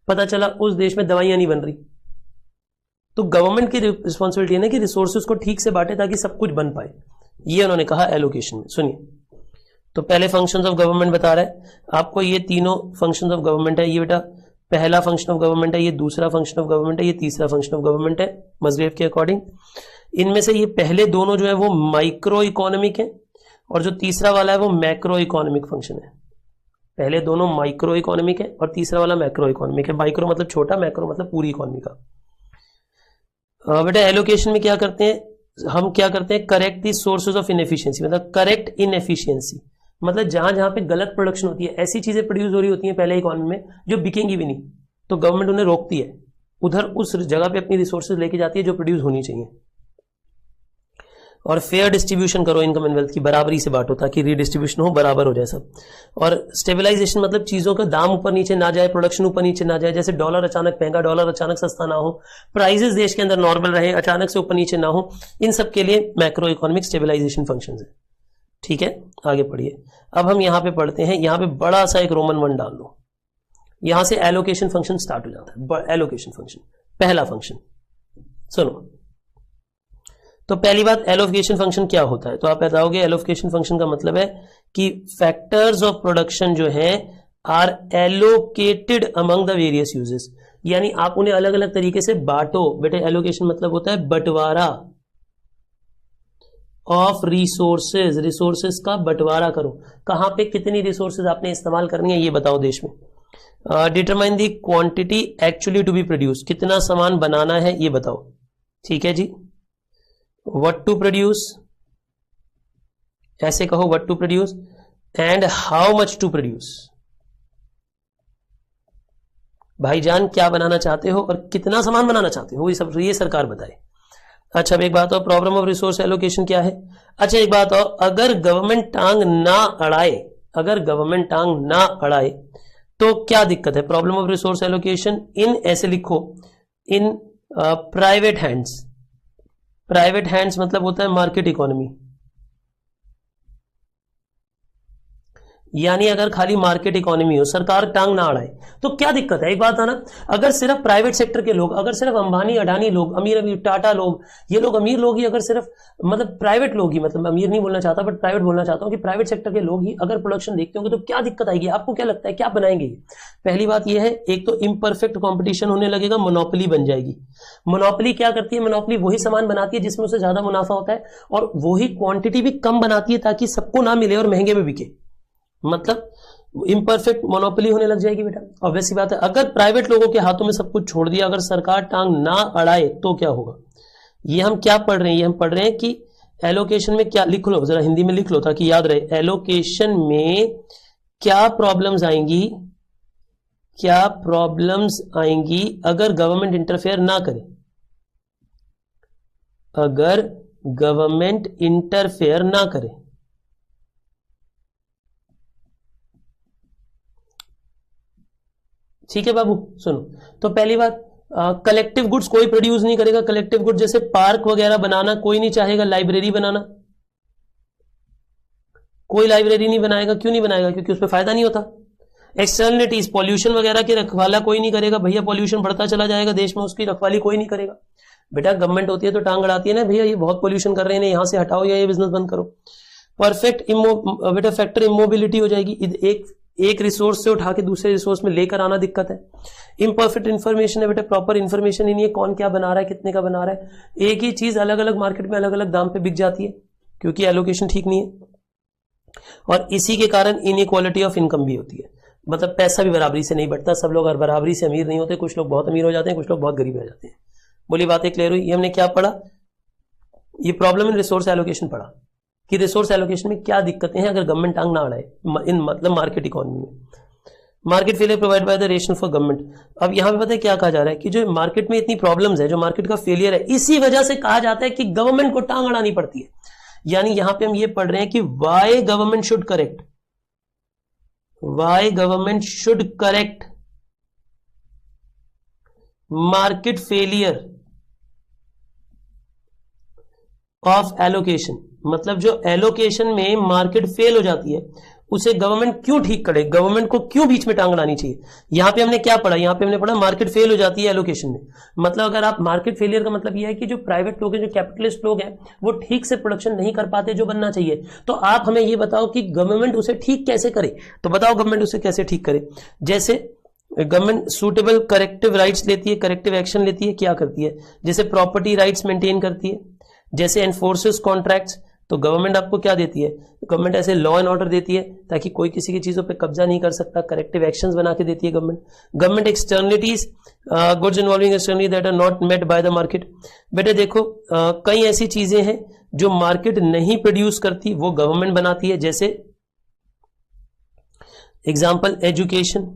पता चला उस देश में दवाइयां नहीं बन रही। तो गवर्नमेंट की रिस्पॉन्सिबिलिटी है ना कि रिसोर्सेज को ठीक से बांटे ताकि सब कुछ बन पाए, ये उन्होंने कहा एलोकेशन में। सुनिए, तो पहले फंक्शंस ऑफ गवर्नमेंट बता रहा है आपको, ये तीनों फंक्शंस ऑफ गवर्नमेंट है। ये बेटा पहला फंक्शन ऑफ गवर्नमेंट है, ये दूसरा फंक्शन ऑफ गवर्नमेंट है, ये तीसरा फंक्शन ऑफ गवर्नमेंट है मसग्रेव के अकॉर्डिंग। इनमें से ये पहले दोनों जो है वो माइक्रो इकोनॉमिक है और जो तीसरा वाला है वो मैक्रो इकोनॉमिक फंक्शन है। पहले दोनों माइक्रो इकोनॉमिक है और तीसरा वाला मैक्रो इकोनॉमिक है। माइक्रो मतलब छोटा, मैक्रो मतलब पूरी इकोनॉमी का। बेटा एलोकेशन में क्या करते हैं हम, क्या करते हैं, correct the sources of inefficiency, मतलब करेक्ट इनएफिशिएंसी, मतलब जहां जहां पे गलत प्रोडक्शन होती है, ऐसी चीजें प्रोड्यूस हो रही होती हैं पहले इकोनॉमी में जो बिकेंगी भी नहीं, तो गवर्नमेंट उन्हें रोकती है, उधर उस जगह पे अपनी रिसोर्सेज लेके जाती है जो प्रोड्यूस होनी चाहिए। और फेयर डिस्ट्रीब्यूशन करो इनकम एंड वेल्थ की, बराबरी से बांटो ताकि रीडिस्ट्रीब्यूशन हो, बराबर हो जाए सब। और स्टेबलाइजेशन मतलब चीजों का दाम ऊपर नीचे ना जाए, प्रोडक्शन ऊपर नीचे ना जाए, जैसे डॉलर अचानक महंगा, डॉलर अचानक सस्ता ना हो, प्राइसेस देश के अंदर नॉर्मल रहे, अचानक से ऊपर नीचे ना हो, इन सब के लिए मैक्रो इकोनॉमिक स्टेबलाइजेशन फंक्शंस है। ठीक है, आगे पढ़िए। अब हम यहां पे पढ़ते हैं, यहां पे बड़ा सा एक रोमन 1 डाल लो, यहां से एलोकेशन फंक्शन स्टार्ट हो जाता है। एलोकेशन फंक्शन पहला फंक्शन सुनो। तो पहली बात, एलोकेशन फंक्शन क्या होता है? तो आप बताओगे एलोकेशन फंक्शन का मतलब है कि फैक्टर्स ऑफ प्रोडक्शन जो है are allocated among the various uses, यानी आप उन्हें अलग अलग तरीके से बांटो। बेटे एलोकेशन मतलब होता है बंटवारा ऑफ रिसोर्सेज, रिसोर्सेज का बंटवारा करो, कहां पे कितनी रिसोर्सेज आपने इस्तेमाल करनी है ये बताओ देश में। Determine the quantity actually to be produce, कितना सामान बनाना है ये बताओ। ठीक है जी। व्हाट टू प्रोड्यूस, ऐसे कहो what to produce and how much to produce. भाईजान क्या बनाना चाहते हो और कितना सामान बनाना चाहते हो, ये सरकार बताए। अच्छा अब एक बात और, प्रॉब्लम ऑफ रिसोर्स एलोकेशन क्या है? अच्छा एक बात और, अगर गवर्नमेंट टांग ना अड़ाए, अगर गवर्नमेंट टांग ना अड़ाए तो क्या दिक्कत है? Problem of resource allocation in, ऐसे लिखो, in private hands. Private hands मतलब होता है मार्केट इकोनॉमी, यानी अगर खाली मार्केट इकोनॉमी हो, सरकार टांग ना अड़ाए तो क्या दिक्कत है? एक बात है ना, अगर सिर्फ प्राइवेट सेक्टर के लोग, अगर सिर्फ अंबानी अडानी लोग, अमीर अमीर टाटा लोग, ये लोग अमीर लोग ही, अगर सिर्फ मतलब प्राइवेट लोग ही, मतलब अमीर नहीं बोलना चाहता बट प्राइवेट बोलना चाहता हूं कि प्राइवेट सेक्टर के लोग ही अगर प्रोडक्शन देखते होंगे तो क्या दिक्कत आएगी? आपको क्या लगता है क्या बनाएंगे? पहली बात यह है, एक तो इम्परफेक्ट कॉम्पिटिशन होने लगेगा, मोनोपोली बन जाएगी। मोनोपोली क्या करती है? मोनोपोली वही सामान बनाती है जिसमें उसे ज्यादा मुनाफा होता है और वही क्वांटिटी भी कम बनाती है ताकि सबको ना मिले और महंगे में बिके, मतलब इम्परफेक्ट मोनोपोली होने लग जाएगी बेटा। ऑब्वियस सी बात है, अगर प्राइवेट लोगों के हाथों में सब कुछ छोड़ दिया, अगर सरकार टांग ना अड़ाए तो क्या होगा? ये हम क्या पढ़ रहे हैं? ये हम पढ़ रहे हैं कि एलोकेशन में क्या, लिख लो जरा हिंदी में लिख लो ताकि याद रहे, एलोकेशन में क्या प्रॉब्लम्स आएंगी, क्या प्रॉब्लम्स आएंगी अगर गवर्नमेंट इंटरफेयर ना करे? अगर गवर्नमेंट इंटरफेयर ना करे, ठीक है बाबू सुनो। तो पहली बात, कलेक्टिव गुड्स कोई प्रोड्यूस नहीं करेगा। कलेक्टिव गुड्स जैसे पार्क वगैरह बनाना कोई नहीं चाहेगा, लाइब्रेरी बनाना कोई लाइब्रेरी नहीं बनाएगा। क्यों नहीं बनाएगा? क्योंकि उसमें फायदा नहीं होता। एक्सटर्नलिटीज, पॉल्यूशन वगैरह की रखवाला कोई नहीं करेगा। भैया पॉल्यूशन बढ़ता चला जाएगा देश में, उसकी रखवाली कोई नहीं करेगा। बेटा गवर्नमेंट होती है तो टांग अड़ाती है ना, भैया ये बहुत पॉल्यूशन कर रहे हैं, यहां से हटाओ या ये बिजनेस बंद करो। परफेक्ट बेटा फैक्टर इमोबिलिटी हो जाएगी। एक रिसोर्स से उठा के दूसरे रिसोर्स में लेकर आना दिक्कत है। इम्परफेक्ट इन्फॉर्मेशन है बेटा, प्रॉपर इन्फॉर्मेशन ही नहीं है, कौन क्या बना रहा है, कितने का बना रहा है। एक ही चीज अलग अलग मार्केट में अलग अलग दाम पे बिक जाती है क्योंकि एलोकेशन ठीक नहीं है। और इसी के कारण इनइक्वालिटी ऑफ इनकम भी होती है, मतलब पैसा भी बराबरी से नहीं बढ़ता। सब लोग बराबरी से अमीर नहीं होते, कुछ लोग बहुत अमीर हो जाते हैं, कुछ लोग बहुत गरीब रह जाते हैं। बोली बातें क्लियर हुई? ये हमने क्या पढ़ा? ये प्रॉब्लम इन रिसोर्स एलोकेशन पढ़ा कि रिसोर्स एलोकेशन में क्या दिक्कतें हैं अगर गवर्नमेंट टांग ना अड़ाए इन मतलब मार्केट इकोनॉमी में। Market failure provide by the rational for government. अब यहां पे पता है क्या कहा जा रहा है कि जो मार्केट में इतनी प्रॉब्लम्स है, जो मार्केट का फेलियर है, इसी वजह से कहा जाता है कि गवर्नमेंट को टांग अड़ानी पड़ती है। यानी यहां पे हम ये पढ़ रहे हैं कि why government should correct, why government should correct market failure of allocation. मतलब जो एलोकेशन में मार्केट फेल हो जाती है उसे गवर्नमेंट क्यों ठीक करे, गवर्नमेंट को क्यों बीच में टांग अड़ानी चाहिए। यहां पे हमने क्या पढ़ा? यहां पे हमने पढ़ा मार्केट फेल हो जाती है एलोकेशन में। मतलब अगर आप मार्केट फेलियर का मतलब यह है कि जो प्राइवेट लोग हैं, जो कैपिटलिस्ट लोग हैं, वो ठीक से प्रोडक्शन नहीं कर पाते जो बनना चाहिए। तो आप हमें ये बताओ कि गवर्नमेंट उसे ठीक कैसे करे। तो बताओ गवर्नमेंट उसे कैसे ठीक करे। जैसे गवर्नमेंट सूटेबल करेक्टिव राइट्स लेती है, करेक्टिव एक्शन लेती है। क्या करती है? जैसे प्रॉपर्टी राइट्स मेंटेन करती है, जैसे एनफोर्सेस कॉन्ट्रैक्ट्स। तो गवर्नमेंट आपको क्या देती है? गवर्नमेंट ऐसे लॉ एंड ऑर्डर देती है ताकि कोई किसी की चीजों पे कब्जा नहीं कर सकता। करेक्टिव एक्शंस बना के देती है government. Government externalities, goods involving externality that are not met by the market. बेटे देखो कई ऐसी चीजें हैं जो मार्केट नहीं प्रोड्यूस करती, वो गवर्नमेंट बनाती है। जैसे एग्जाम्पल एजुकेशन।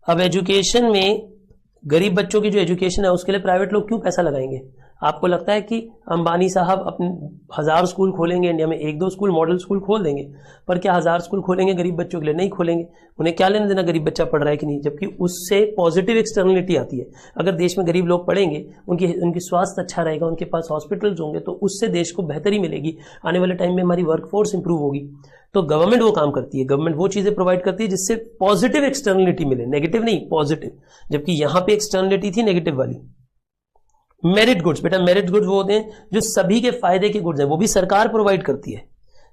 अब एजुकेशन में गरीब बच्चों की जो एजुकेशन है उसके लिए प्राइवेट लोग क्यों पैसा लगाएंगे? आपको लगता है कि अंबानी साहब अपने 1000 स्कूल खोलेंगे इंडिया में, 1-2 स्कूल मॉडल स्कूल खोल देंगे, पर क्या 1000 स्कूल खोलेंगे गरीब बच्चों के लिए? नहीं खोलेंगे। उन्हें क्या लेना देना गरीब बच्चा पढ़ रहा है कि नहीं, जबकि उससे पॉजिटिव एक्सटर्नलिटी आती है। अगर देश में गरीब लोग पढ़ेंगे, उनकी स्वास्थ्य अच्छा रहेगा, उनके पास हॉस्पिटल्स होंगे, तो उससे देश को बेहतरी मिलेगी। आने वाले टाइम में हमारी वर्कफोर्स इंप्रूव होगी। तो गवर्नमेंट वो काम करती है, गवर्नमेंट वो चीजें प्रोवाइड करती है जिससे पॉजिटिव एक्सटर्नलिटी मिले, नेगेटिव नहीं, पॉजिटिव। जबकि यहां पे एक्सटर्नलिटी थी नेगेटिव वाली। मेरिट गुड्स, बेटा मेरिट गुड्स वो होते हैं जो सभी के फायदे के गुड्स हैं, वो भी सरकार प्रोवाइड करती है।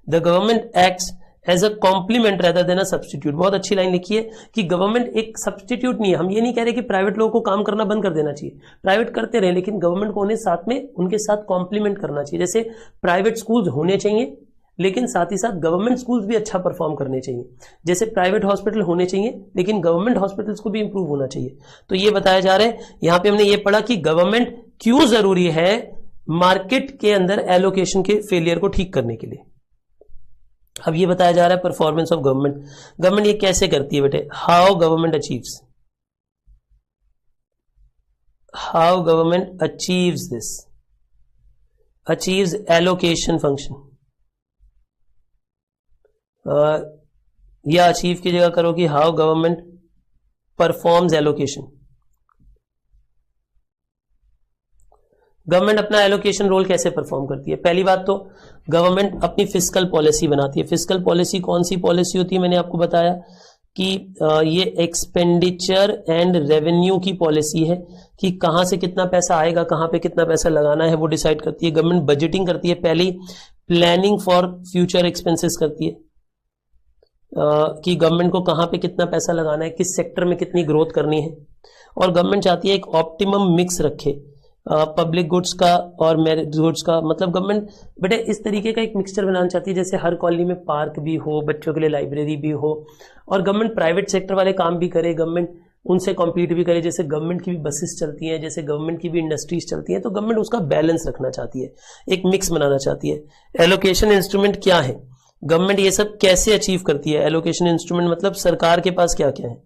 The government acts as a complement rather than a substitute. बहुत अच्छी लाइन लिखी है कि गवर्नमेंट एक सब्स्टिट्यूट नहीं है। हम ये नहीं कह रहे कि प्राइवेट लोगों को काम करना बंद कर देना चाहिए, प्राइवेट करते रहे, लेकिन गवर्नमेंट को उन्हें साथ में उनके साथ कॉम्प्लीमेंट करना चाहिए। जैसे प्राइवेट स्कूल्स होने चाहिए, लेकिन साथ ही साथ गवर्नमेंट स्कूल्स भी अच्छा परफॉर्म करने चाहिए। जैसे प्राइवेट हॉस्पिटल होने चाहिए, लेकिन गवर्नमेंट हॉस्पिटल्स को भी इंप्रूव होना चाहिए। तो ये बताया जा रहा है, यहां पे हमने ये पढ़ा कि गवर्नमेंट क्यों जरूरी है मार्केट के अंदर एलोकेशन के फेलियर को ठीक करने के लिए। अब ये बताया जा रहा है परफॉर्मेंस ऑफ गवर्नमेंट। गवर्नमेंट ये कैसे करती है बेटे? How government achieves, how government achieves this, achieves allocation function. या अचीव की जगह करो कि how government performs allocation. Government अपना एलोकेशन रोल कैसे परफॉर्म करती है? पहली बात तो गवर्नमेंट अपनी फिस्कल पॉलिसी बनाती है। फिस्कल पॉलिसी कौन सी पॉलिसी होती है? मैंने आपको बताया कि ये एक्सपेंडिचर एंड रेवेन्यू की पॉलिसी है कि कहां से कितना पैसा आएगा, कहां पे कितना पैसा लगाना है, वो डिसाइड करती है। गवर्नमेंट बजटिंग करती है, पहली प्लानिंग फॉर फ्यूचर एक्सपेंसेस करती है कि गवर्नमेंट को कहां पे कितना पैसा लगाना है, किस सेक्टर में कितनी ग्रोथ करनी है। और गवर्नमेंट चाहती है एक ऑप्टिमम मिक्स रखे पब्लिक गुड्स का और मेरिट गुड्स का। मतलब गवर्नमेंट बेटे इस तरीके का एक मिक्सचर बनाना चाहती है जैसे हर कॉलोनी में पार्क भी हो, बच्चों के लिए लाइब्रेरी भी हो, और गवर्नमेंट प्राइवेट सेक्टर वाले काम भी करे, गवर्नमेंट उनसे कॉम्पीट भी करे। जैसे गवर्नमेंट की भी बसेस चलती हैं, जैसे गवर्नमेंट की भी इंडस्ट्रीज चलती हैं, तो गवर्नमेंट उसका बैलेंस रखना चाहती है, एक मिक्स बनाना चाहती है। एलोकेशन इंस्ट्रूमेंट क्या है? गवर्नमेंट ये सब कैसे अचीव करती है? एलोकेशन इंस्ट्रूमेंट मतलब सरकार के पास क्या क्या है?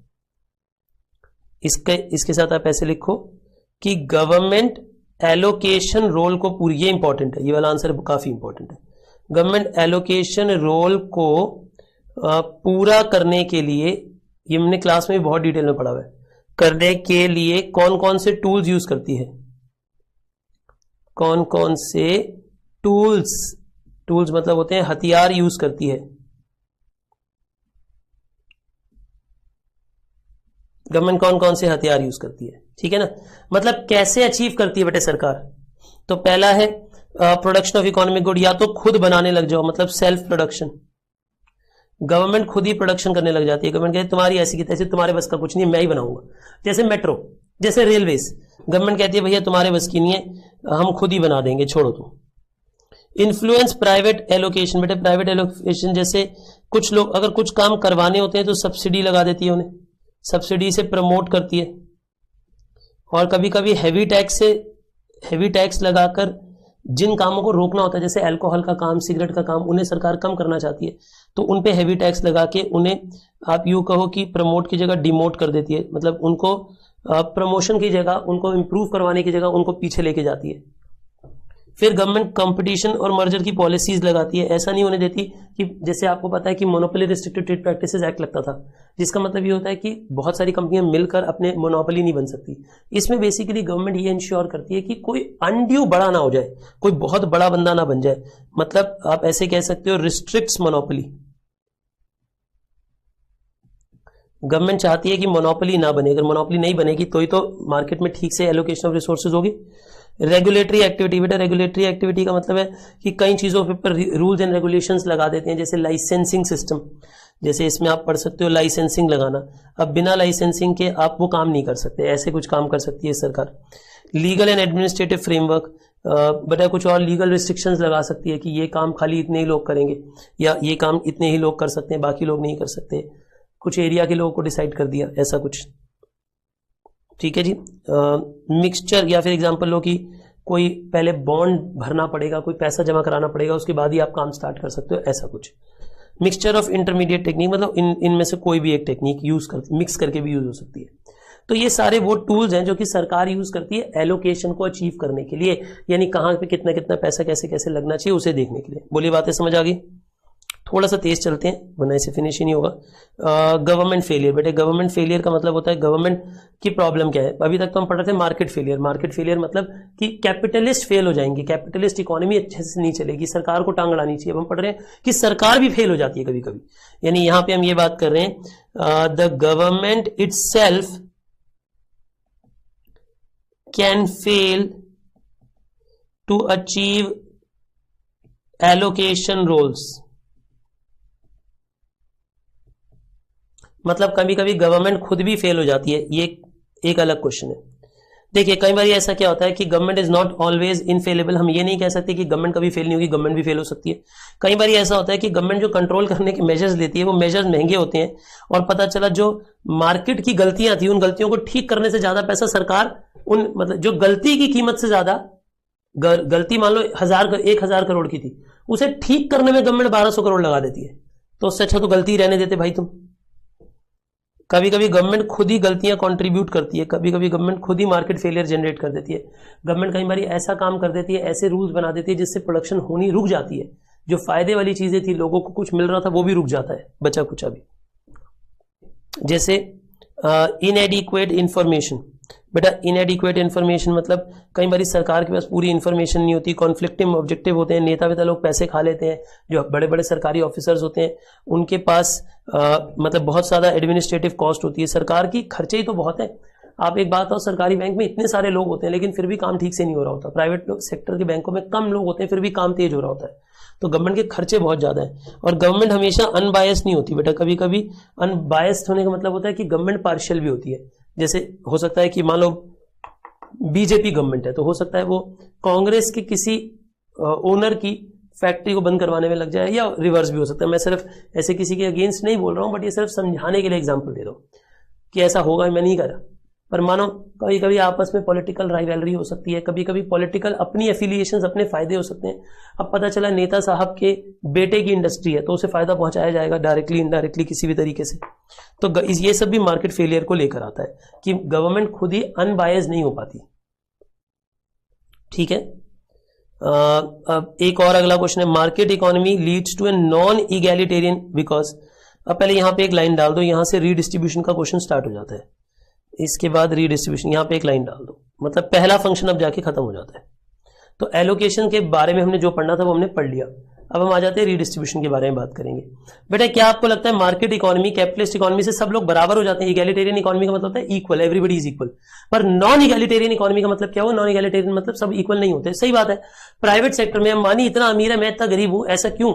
इसके साथ आप ऐसे लिखो कि गवर्नमेंट एलोकेशन रोल को पूरी, ये इंपॉर्टेंट है, ये वाला आंसर काफी इंपॉर्टेंट है। गवर्नमेंट एलोकेशन रोल को पूरा करने के लिए, ये हमने क्लास में भी बहुत डिटेल में पढ़ा हुआ है, करने के लिए कौन कौन से टूल्स यूज करती है, कौन कौन से टूल्स मतलब होते हैं हथियार यूज करती है गवर्नमेंट, कौन कौन से हथियार यूज करती है, ठीक है ना। मतलब कैसे अचीव करती है बेटे सरकार। तो पहला है प्रोडक्शन ऑफ इकोनॉमिक गुड, या तो खुद बनाने लग जाओ, मतलब सेल्फ प्रोडक्शन। गवर्नमेंट खुद ही प्रोडक्शन करने लग जाती है। गवर्नमेंट कहती है तुम्हारी ऐसी की तैसी, तुम्हारे बस का कुछ नहीं है, मैं ही बनाऊंगा। जैसे मेट्रो, जैसे रेलवेज, गवर्नमेंट कहती है भैया तुम्हारे बस की नहीं है, हम खुद ही बना देंगे, छोड़ो तुम। इन्फ्लुएंस प्राइवेट एलोकेशन, बेटे प्राइवेट एलोकेशन जैसे कुछ लोग अगर कुछ काम करवाने होते हैं तो सब्सिडी लगा देती है उन्हें, सब्सिडी से प्रमोट करती है। और कभी कभी हैवी टैक्स लगाकर जिन कामों को रोकना होता है, जैसे अल्कोहल का काम, सिगरेट का काम, उन्हें सरकार कम करना चाहती है, तो उन पे हैवी टैक्स लगा के उन्हें आप यूं कहो कि प्रमोट की जगह डिमोट कर देती है। मतलब उनको प्रमोशन की जगह, उनको इंप्रूव करवाने की जगह उनको पीछे लेके जाती है। फिर गवर्नमेंट कंपटीशन और मर्जर की पॉलिसीज लगाती है। ऐसा नहीं होने देती कि जैसे आपको पता है कि monopoly restricted trade practices act लगता था, जिसका मतलब ये होता है कि बहुत सारी कंपनियां मिलकर अपने मोनोपोली नहीं बन सकती। इसमें बेसिकली गवर्नमेंट ये इंश्योर करती है कि कोई अनड्यू बड़ा ना हो जाए, कोई बहुत बड़ा बंदा ना बन जाए। मतलब आप ऐसे कह सकते हो रिस्ट्रिक्ट्स मोनोपोली। गवर्नमेंट चाहती है कि मोनोपोली ना बने, अगर मोनोपोली नहीं बनेगी तो ही तो मार्केट में ठीक से एलोकेशन ऑफ रिसोर्सेज होगी। रेगुलेटरी एक्टिविटी, बेटा रेगुलेटरी एक्टिविटी का मतलब है कि कई चीजों पर रूल्स एंड रेगुलेशंस लगा देते हैं, जैसे लाइसेंसिंग सिस्टम, जैसे इसमें आप पढ़ सकते हो लाइसेंसिंग लगाना। अब बिना लाइसेंसिंग के आप वो काम नहीं कर सकते, ऐसे कुछ काम कर सकती है सरकार। लीगल एंड एडमिनिस्ट्रेटिव फ्रेमवर्क, बेटा कुछ और लीगल रिस्ट्रिक्शंस लगा सकती है कि ये काम खाली इतने ही लोग करेंगे, या ये काम इतने ही लोग कर सकते हैं, बाकी लोग नहीं कर सकते। कुछ एरिया के लोगों को डिसाइड कर दिया, ऐसा कुछ, ठीक है जी। मिक्सचर, या फिर एग्जांपल लो कि कोई पहले बॉन्ड भरना पड़ेगा, कोई पैसा जमा कराना पड़ेगा, उसके बाद ही आप काम स्टार्ट कर सकते हो, ऐसा कुछ। मिक्सचर ऑफ इंटरमीडिएट टेक्निक, मतलब इनमें से कोई भी एक टेक्निक यूज कर मिक्स करके भी यूज हो सकती है। तो ये सारे वो टूल्स हैं जो कि सरकार यूज करती है एलोकेशन को अचीव करने के लिए, यानी कहां पे कितना कितना पैसा कैसे कैसे लगना चाहिए उसे देखने के लिए। बोलिए बातें समझ आ गई। थोड़ा सा तेज चलते हैं वरना इसे फिनिश ही नहीं होगा। गवर्नमेंट फेलियर, बेटे गवर्नमेंट फेलियर का मतलब होता है गवर्नमेंट की प्रॉब्लम क्या है। अभी तक तो हम पढ़ रहे थे मार्केट फेलियर। मार्केट फेलियर मतलब कि कैपिटलिस्ट फेल हो जाएंगे, कैपिटलिस्ट इकोनॉमी अच्छे से नहीं चलेगी, सरकार को टांग अड़ानी चाहिए। अब हम पढ़ रहे हैं कि सरकार भी फेल हो जाती है कभी कभी, यानी यहां पे हम ये बात कर रहे हैं the government itself can fail to achieve allocation roles. मतलब कभी कभी गवर्नमेंट खुद भी फेल हो जाती है, ये एक अलग क्वेश्चन है। देखिए कई बार ऐसा क्या होता है कि government is not always infallible. हम ये नहीं कह सकते कि गवर्नमेंट कभी फेल नहीं होगी, गवर्नमेंट भी फेल हो सकती है। कई बार ऐसा होता है कि गवर्नमेंट जो कंट्रोल करने के मेजर्स लेती है वो मेजर्स महंगे होते हैं, और पता चला जो मार्केट की गलतियां थी उन गलतियों को ठीक करने से ज्यादा पैसा सरकार मतलब जो गलती की कीमत से ज्यादा, गलती मान लो 1,000 करोड़ की थी, उसे ठीक करने में गवर्नमेंट 1,200 करोड़ लगा देती है। तो उससे अच्छा तो गलती रहने देते भाई तुम। कभी कभी गवर्नमेंट खुद ही गलतियां कंट्रीब्यूट करती है, कभी कभी गवर्नमेंट खुद ही मार्केट फेलियर जनरेट कर देती है। गवर्नमेंट कई बार ऐसा काम कर देती है, ऐसे रूल्स बना देती है जिससे प्रोडक्शन होनी रुक जाती है। जो फायदे वाली चीजें थी, लोगों को कुछ मिल रहा था, वो भी रुक जाता है, बचा कुछ भी। जैसे इनएडिक्वेट इंफॉर्मेशन, बेटा इनएडिक्वेट इंफॉर्मेशन मतलब कई बार सरकार के पास पूरी इंफॉर्मेशन नहीं होती, कॉन्फ्लिक्टिंग ऑब्जेक्टिव होते हैं, नेता वेता लोग पैसे खा लेते हैं, जो बड़े बड़े सरकारी ऑफिसर्स होते हैं उनके पास मतलब बहुत ज्यादा एडमिनिस्ट्रेटिव कॉस्ट होती है। सरकार की खर्चे ही तो बहुत है। आप एक बात हो, सरकारी बैंक में इतने सारे लोग होते हैं लेकिन फिर भी काम ठीक से नहीं हो रहा होता। प्राइवेट सेक्टर के बैंकों में कम लोग होते हैं फिर भी काम तेज हो रहा होता है। तो गवर्नमेंट के खर्चे बहुत ज्यादा है, और गवर्नमेंट हमेशा अनबायस्ड नहीं होती बेटा। कभी कभी अनबायस्ड होने का मतलब होता है कि गवर्नमेंट पार्शियल भी होती है। जैसे हो सकता है कि मान लो बीजेपी गवर्नमेंट है, तो हो सकता है वो कांग्रेस के किसी ओनर की फैक्ट्री को बंद करवाने में लग जाए, या रिवर्स भी हो सकता है। मैं सिर्फ ऐसे किसी के अगेंस्ट नहीं बोल रहा हूं, बट ये सिर्फ समझाने के लिए एग्जांपल दे रहा हूं कि ऐसा होगा, मैं नहीं कर रहा। पर मानो कभी कभी आपस में पॉलिटिकल राइवलरी हो सकती है, कभी कभी पॉलिटिकल अपनी एफिलिएशंस, अपने फायदे हो सकते हैं। अब पता चला नेता साहब के बेटे की इंडस्ट्री है तो उसे फायदा पहुंचाया जाएगा डायरेक्टली इनडायरेक्टली किसी भी तरीके से। तो ये सब भी मार्केट फेलियर को लेकर आता है कि गवर्नमेंट खुद ही अनबायस्ड नहीं हो पाती। ठीक है, अब एक और अगला क्वेश्चन है, market economy leads to a non egalitarian because. अब पहले यहां पे एक लाइन डाल दो, यहां से रीडिस्ट्रीब्यूशन का क्वेश्चन स्टार्ट हो जाता है, इसके बाद रीडिस्ट्रीब्यूशन, यहां पे एक लाइन डाल दो, मतलब पहला फंक्शन अब जाके खत्म हो जाता है। तो एलोकेशन के बारे में हमने जो पढ़ना था वो हमने पढ़ लिया। अब हम आ जाते हैं रीडिस्ट्रीब्यूशन के बारे में बात करेंगे। बेटा क्या आपको लगता है मार्केट इकोनॉमी, कैपिटलिस्ट इकोनॉमी से सब लोग बराबर हो जाते हैं? इगैलिटेरियन इकोनॉमी का मतलब होता है इक्वल, एवरीबडी इज इक्वल। पर नॉन इगैलिटेरियन इकोनॉमी का मतलब क्या हुआ? नॉन इगैलिटेरियन मतलब सब इक्वल नहीं होते। सही बात है, प्राइवेट सेक्टर में अंबानी इतना अमीर है, मैं इतना गरीब हूं, ऐसा क्यों?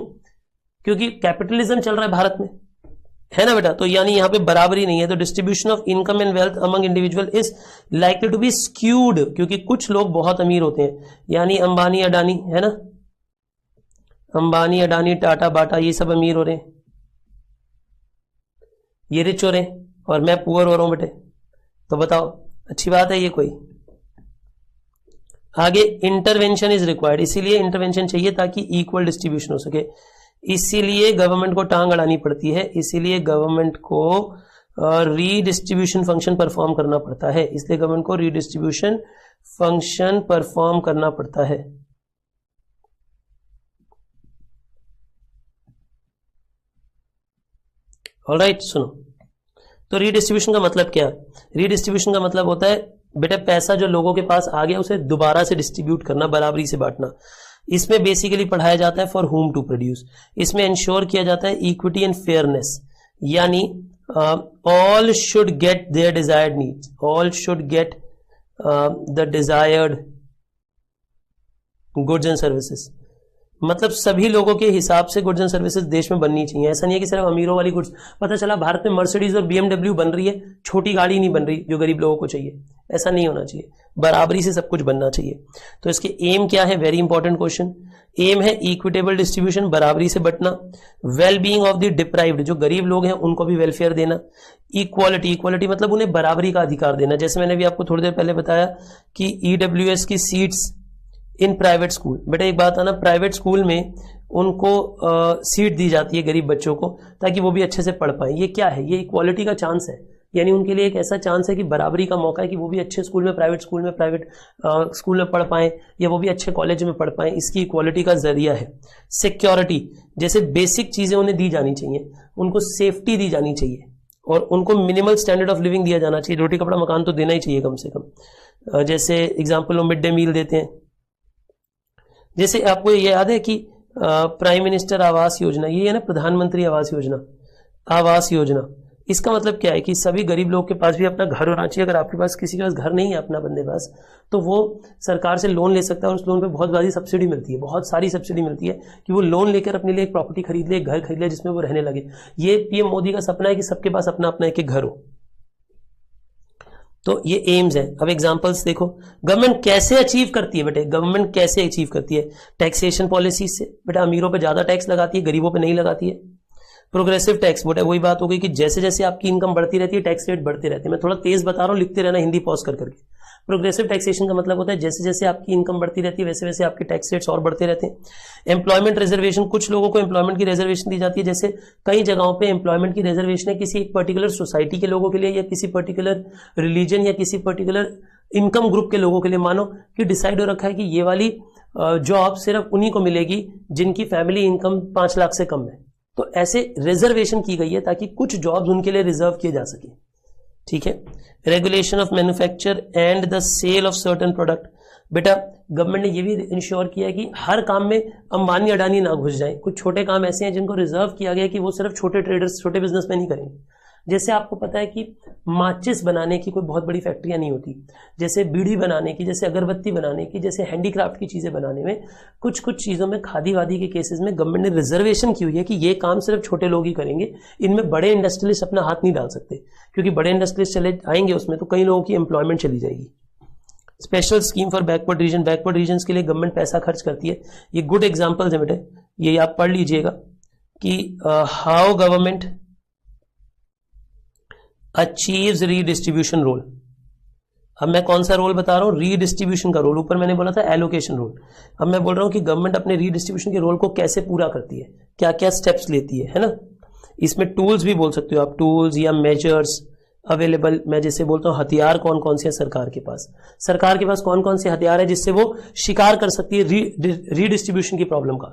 क्योंकि कैपिटलिज्म चल रहा है भारत में, है ना बेटा। तो यानी यहां पे बराबरी नहीं है। तो distribution of income and wealth among individual is likely to be skewed, क्योंकि कुछ लोग बहुत अमीर होते हैं, यानी अंबानी अडानी, है ना, अंबानी अडानी टाटा बाटा ये सब अमीर हो रहे हैं, ये रिच हो रहे हैं और मैं पुअर हो रहा हूं बेटे। तो बताओ अच्छी बात है ये कोई? आगे इंटरवेंशन इज रिक्वायर्ड, इसीलिए इंटरवेंशन चाहिए ताकि इक्वल डिस्ट्रीब्यूशन हो सके, इसीलिए गवर्नमेंट को टांग अड़ानी पड़ती है, इसीलिए गवर्नमेंट को रीडिस्ट्रीब्यूशन फंक्शन परफॉर्म करना पड़ता है, इसलिए गवर्नमेंट को रीडिस्ट्रीब्यूशन फंक्शन परफॉर्म करना पड़ता है। ऑलराइट, सुनो, तो रीडिस्ट्रीब्यूशन का मतलब क्या है? रीडिस्ट्रीब्यूशन का मतलब होता है बेटा पैसा जो लोगों के पास आ गया उसे दोबारा से डिस्ट्रीब्यूट करना, बराबरी से बांटना। इसमें बेसिकली पढ़ाया जाता है फॉर होम टू प्रोड्यूस। इसमें इंश्योर किया जाता है इक्विटी एंड फेयरनेस, यानी all should get their desired needs, all should get the desired goods and services. मतलब सभी लोगों के हिसाब से गुड्स एंड सर्विसेज देश में बननी चाहिए। ऐसा नहीं है कि सिर्फ अमीरों वाली गुड्स। पता चला भारत में मर्सिडीज और बीएमडब्ल्यू बन रही है, छोटी गाड़ी नहीं बन रही जो गरीब लोगों को चाहिए। ऐसा नहीं होना चाहिए, बराबरी से सब कुछ बनना चाहिए। तो इसके एम क्या है? Very important question. एम है इक्विटेबल डिस्ट्रीब्यूशन, बराबरी से बंटना। Well being of the deprived, जो गरीब लोग हैं उनको भी वेलफेयर देना। इक्वालिटी, इक्वालिटी मतलब उन्हें बराबरी का अधिकार देना। जैसे मैंने भी आपको थोड़ी देर पहले बताया कि ईडब्ल्यूएस की सीट्स इन प्राइवेट स्कूल, बेटा एक बात आना, प्राइवेट स्कूल में उनको सीट दी जाती है गरीब बच्चों को ताकि वो भी अच्छे से पढ़ पाए। ये क्या है? ये इक्वालिटी का चांस है, यानी उनके लिए एक ऐसा चांस है कि बराबरी का मौका है कि वो भी अच्छे स्कूल में, प्राइवेट स्कूल में पढ़ पाएं या वो भी अच्छे कॉलेज में पढ़ पाएं। इसकी इक्वालिटी का जरिया है। सिक्योरिटी, जैसे बेसिक चीजें उन्हें दी जानी चाहिए, उनको सेफ्टी दी जानी चाहिए और उनको मिनिमल स्टैंडर्ड ऑफ लिविंग दिया जाना चाहिए। रोटी कपड़ा मकान तो देना ही चाहिए कम से कम। जैसे एग्जाम्पल मिड डे मील देते हैं। जैसे आपको ये याद है कि प्राइम मिनिस्टर आवास योजना, ये है ना प्रधानमंत्री आवास योजना, आवास योजना। इसका मतलब क्या है कि सभी गरीब लोग के पास भी अपना घर होना चाहिए। अगर आपके पास किसी के पास घर नहीं है अपना बंदे पास, तो वो सरकार से लोन ले सकता है और उस लोन पे बहुत सारी सब्सिडी मिलती है, बहुत सारी सब्सिडी मिलती है कि वो लोन लेकर अपने लिए एक प्रॉपर्टी खरीद ले, एक घर खरीद ले जिसमें वो रहने लगे। ये पीएम मोदी का सपना है कि सबके पास अपना अपना एक घर हो। तो ये एम्स है। अब एग्जांपल्स देखो, गवर्नमेंट कैसे अचीव करती है बेटे, गवर्नमेंट कैसे अचीव करती है? टैक्सेशन पॉलिसी से, बेटा अमीरों पे ज्यादा टैक्स लगाती है, गरीबों पे नहीं लगाती है। प्रोग्रेसिव टैक्स, बेटा वही बात हो गई कि जैसे जैसे आपकी इनकम बढ़ती रहती है टैक्स रेट बढ़ते रहते हैं। मैं थोड़ा तेज बता रहा हूं, लिखते रहना हिंदी पॉज कर करके। प्रोग्रेसिव टैक्सेशन का मतलब होता है जैसे जैसे आपकी इनकम बढ़ती रहती है वैसे वैसे आपके टैक्स रेट्स और बढ़ते रहते हैं। एम्प्लॉयमेंट रिजर्वेशन, कुछ लोगों को एम्प्लॉयमेंट की रिजर्वेशन दी जाती है। जैसे कई जगहों पे एम्प्लॉयमेंट की रिजर्वेशन है किसी एक पर्टिकुलर सोसाइटी के लोगों के लिए या किसी पर्टिकुलर रिलीजन या किसी पर्टिकुलर इनकम ग्रुप के लोगों के लिए। मानो कि डिसाइड हो रखा है कि ये वाली जॉब सिर्फ उन्हीं को मिलेगी जिनकी फैमिली इनकम 5 लाख से कम है। तो ऐसे रिजर्वेशन की गई है ताकि कुछ जॉब्स उनके लिए रिजर्व किए जा सके। ठीक है। Regulation of manufacture and the sale of certain product, बेटा गवर्नमेंट ने ये भी इंश्योर किया है कि हर काम में अंबानी अडानी ना घुस जाए। कुछ छोटे काम ऐसे हैं जिनको रिजर्व किया गया कि वो सिर्फ छोटे ट्रेडर्स, छोटे बिजनेसमैन ही करेंगे। जैसे आपको पता है कि माचिस बनाने की कोई बहुत बड़ी फैक्ट्रियां नहीं होती, जैसे बीड़ी बनाने की, जैसे अगरबत्ती बनाने की, जैसे हैंडीक्राफ्ट की चीजें बनाने में, कुछ कुछ चीजों में, खादी वादी के केसेस में गवर्नमेंट ने रिजर्वेशन की हुई है कि ये काम सिर्फ छोटे लोग ही करेंगे, इनमें बड़े इंडस्ट्रियलिस्ट अपना हाथ नहीं डाल सकते, क्योंकि बड़े इंडस्ट्रियलिस्ट चले आएंगे उसमें तो कई लोगों की एम्प्लॉयमेंट चली जाएगी। Special scheme for backward region, backward region के लिए गवर्नमेंट पैसा खर्च करती है। ये गुड एग्जाम्पल्स है बेटे, ये आप पढ़ लीजिएगा कि how government achieves redistribution role, अब मैं कौन सा रोल बता रहा हूँ, रीडिस्ट्रीब्यूशन का रोल। ऊपर मैंने बोला था एलोकेशन रोल, अब मैं बोल रहा हूँ कि गवर्नमेंट अपने रीडिस्ट्रीब्यूशन के रोल को कैसे पूरा करती है, क्या क्या स्टेप्स लेती है ना। इसमें टूल्स भी बोल सकते हो आप, टूल्स या मेजर्स अवेलेबल। मैं जैसे बोलता हूँ हथियार कौन कौन से हैं सरकार के पास, सरकार के पास कौन कौन से हथियार है जिससे वो शिकार कर सकती है रीडिस्ट्रीब्यूशन की प्रॉब्लम का।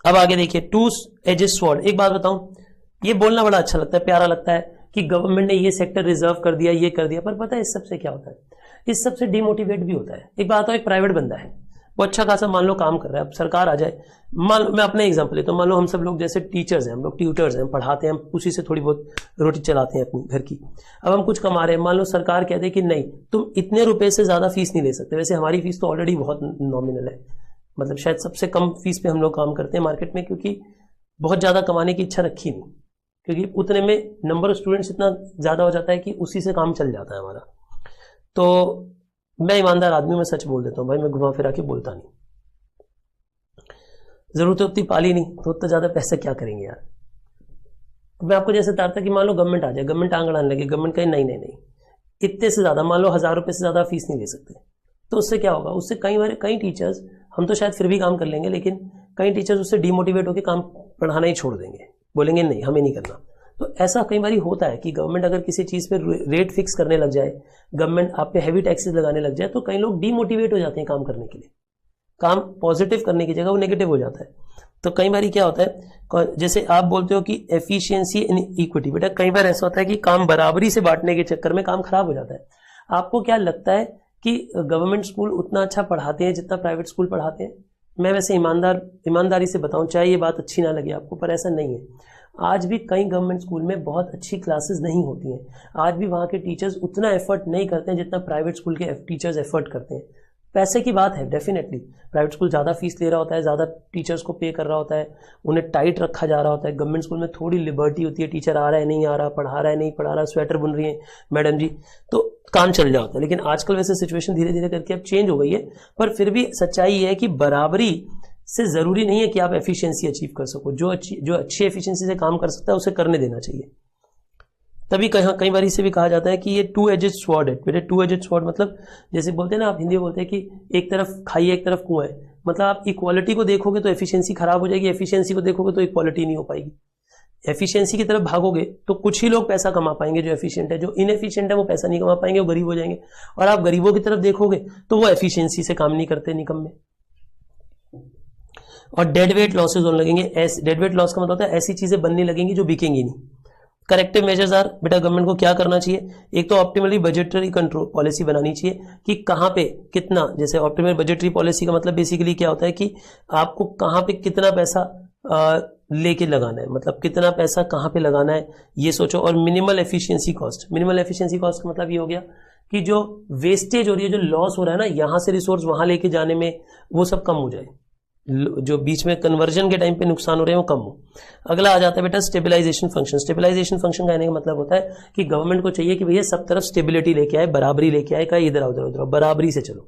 अब आगे देखिए, टू एजेस स्वॉर्ड। एक बात बताऊं, ये बोलना बड़ा अच्छा लगता है, प्यारा लगता है कि गवर्नमेंट ने ये सेक्टर रिजर्व कर दिया, ये कर दिया, पर पता है इस सबसे क्या होता है, इस सबसे डिमोटिवेट भी होता है। एक बात हो, एक प्राइवेट बंदा है, वो अच्छा खासा मान लो काम कर रहा है, अब सरकार आ जाए, मान लो मैं अपने एग्जांपल लेता हूं, मान लो हम सब लोग जैसे टीचर्स हैं, हम लोग ट्यूटर्स हैं, हम पढ़ाते हैं, हम उसी से थोड़ी बहुत रोटी चलाते हैं अपनी घर की। अब हम कुछ कमा रहे हैं, मान लो सरकार कहते हैं कि नहीं तुम इतने रुपए से ज्यादा फीस नहीं ले सकते। वैसे हमारी फीस तो ऑलरेडी बहुत नॉमिनल है, मतलब शायद सबसे कम फीस पे हम लोग काम करते हैं मार्केट में, क्योंकि बहुत ज्यादा कमाने की इच्छा रखी नहीं, क्योंकि उतने में नंबर ऑफ स्टूडेंट्स इतना ज्यादा हो जाता है कि उसी से काम चल जाता है हमारा। तो मैं ईमानदार आदमी, मैं सच बोल देता हूँ भाई, मैं घुमा फिरा के बोलता नहीं। जरूरत उतनी पाली नहीं तो उतना ज्यादा पैसा क्या करेंगे यार। मैं आपको जैसे बता था कि मान लो गवर्नमेंट आ जाए, गवर्नमेंट आंगन आने लगे, गवर्नमेंट कहे नहीं नहीं नहीं इतने से ज्यादा, मान लो 1000 रुपए से ज्यादा फीस नहीं ले सकते, तो उससे क्या होगा, उससे कई टीचर्स, हम तो शायद फिर भी काम कर लेंगे, लेकिन कई टीचर्स उससे डिमोटिवेट होकर काम पढ़ाना ही छोड़ देंगे, बोलेंगे नहीं हमें नहीं करना। तो ऐसा कई बार होता है कि गवर्नमेंट अगर किसी चीज पे रेट फिक्स करने लग जाए, गवर्नमेंट आप पे हैवी टैक्सेस लगाने लग जाए, तो कई लोग डिमोटिवेट हो जाते हैं काम करने के लिए, काम पॉजिटिव करने की जगह वो नेगेटिव हो जाता है। तो कई बार क्या होता है, जैसे आप बोलते हो कि एफिशिएंसी एंड इक्विटी, बेटा कई बार ऐसा होता है कि काम बराबरी से बांटने के चक्कर में काम खराब हो जाता है। आपको क्या लगता है कि गवर्नमेंट स्कूल उतना अच्छा पढ़ाते हैं जितना प्राइवेट स्कूल पढ़ाते हैं? मैं वैसे ईमानदारी से बताऊं, चाहे ये बात अच्छी ना लगे आपको, पर ऐसा नहीं है। आज भी कई गवर्नमेंट स्कूल में बहुत अच्छी क्लासेस नहीं होती हैं, आज भी वहाँ के टीचर्स उतना एफर्ट नहीं करते हैं जितना प्राइवेट स्कूल के टीचर्स एफर्ट करते हैं। पैसे की बात है, डेफिनेटली प्राइवेट स्कूल ज़्यादा फीस ले रहा होता है, ज़्यादा टीचर्स को पे कर रहा होता है, उन्हें टाइट रखा जा रहा होता है। गवर्नमेंट स्कूल में थोड़ी लिबर्टी होती है, टीचर आ रहा है नहीं आ रहा, पढ़ा रहा है नहीं पढ़ा रहा, स्वेटर बुन रही है मैडम जी, तो काम चल जाता है। लेकिन आजकल वैसे सिचुएशन धीरे धीरे करके अब चेंज हो गई है, पर फिर भी सच्चाई ये है कि बराबरी से जरूरी नहीं है कि आप एफिशिएंसी अचीव कर सको। जो अच्छी एफिशिएंसी से काम कर सकता है उसे करने देना चाहिए। तभी कई बार इसे भी कहा जाता है कि ये टू एजेड स्वॉर्ड है। बेटे टू एजेड स्वॉर्ड मतलब जैसे बोलते हैं ना, आप हिंदी में बोलते हैं कि एक तरफ खाई है एक तरफ कुआं है, मतलब आप इक्वालिटी को देखोगे तो एफिशिएंसी खराब हो जाएगी, एफिशिएंसी को देखोगे तो इक्वालिटी नहीं हो पाएगी। एफिशिएंसी की तरफ भागोगे तो कुछ ही लोग पैसा कमा पाएंगे जो एफिशिएंट है, जो इनएफिशिएंट है वो पैसा नहीं कमा पाएंगे, वो गरीब हो जाएंगे। और आप गरीबों की तरफ देखोगे तो वो एफिशिएंसी से काम नहीं करते, निकम्मे। और डेड वेट लॉसेज होने लगेंगे। डेड वेट लॉस का मतलब होता है ऐसी चीजें बनने लगेंगी जो बिकेंगी नहीं। करेक्टिव मेजर्स आर, बेटा गवर्नमेंट को क्या करना चाहिए, एक तो ऑप्टिमली बजटरी कंट्रोल पॉलिसी बनानी चाहिए कि कहाँ पे कितना, जैसे ऑप्टिमल बजटरी पॉलिसी का मतलब बेसिकली क्या होता है कि आपको कहाँ पे कितना पैसा लेके लगाना है, मतलब कितना पैसा कहाँ पे लगाना है ये सोचो। और minimal efficiency cost, minimal efficiency cost का मतलब ये हो गया कि जो वेस्टेज हो रही है, जो लॉस हो रहा है ना, यहाँ से रिसोर्स वहां लेके जाने में, वो सब कम हो जाए, जो बीच में कन्वर्जन के टाइम पे नुकसान हो रहे हैं वो कम हो। अगला आ जाता है बेटा स्टेबलाइजेशन फंक्शन। स्टेबलाइजेशन फंक्शन का आने का मतलब होता है कि गवर्नमेंट को चाहिए कि भैया सब तरफ स्टेबिलिटी लेके आए, बराबरी लेके आए, कहीं इधर उधर, बराबरी से चलो।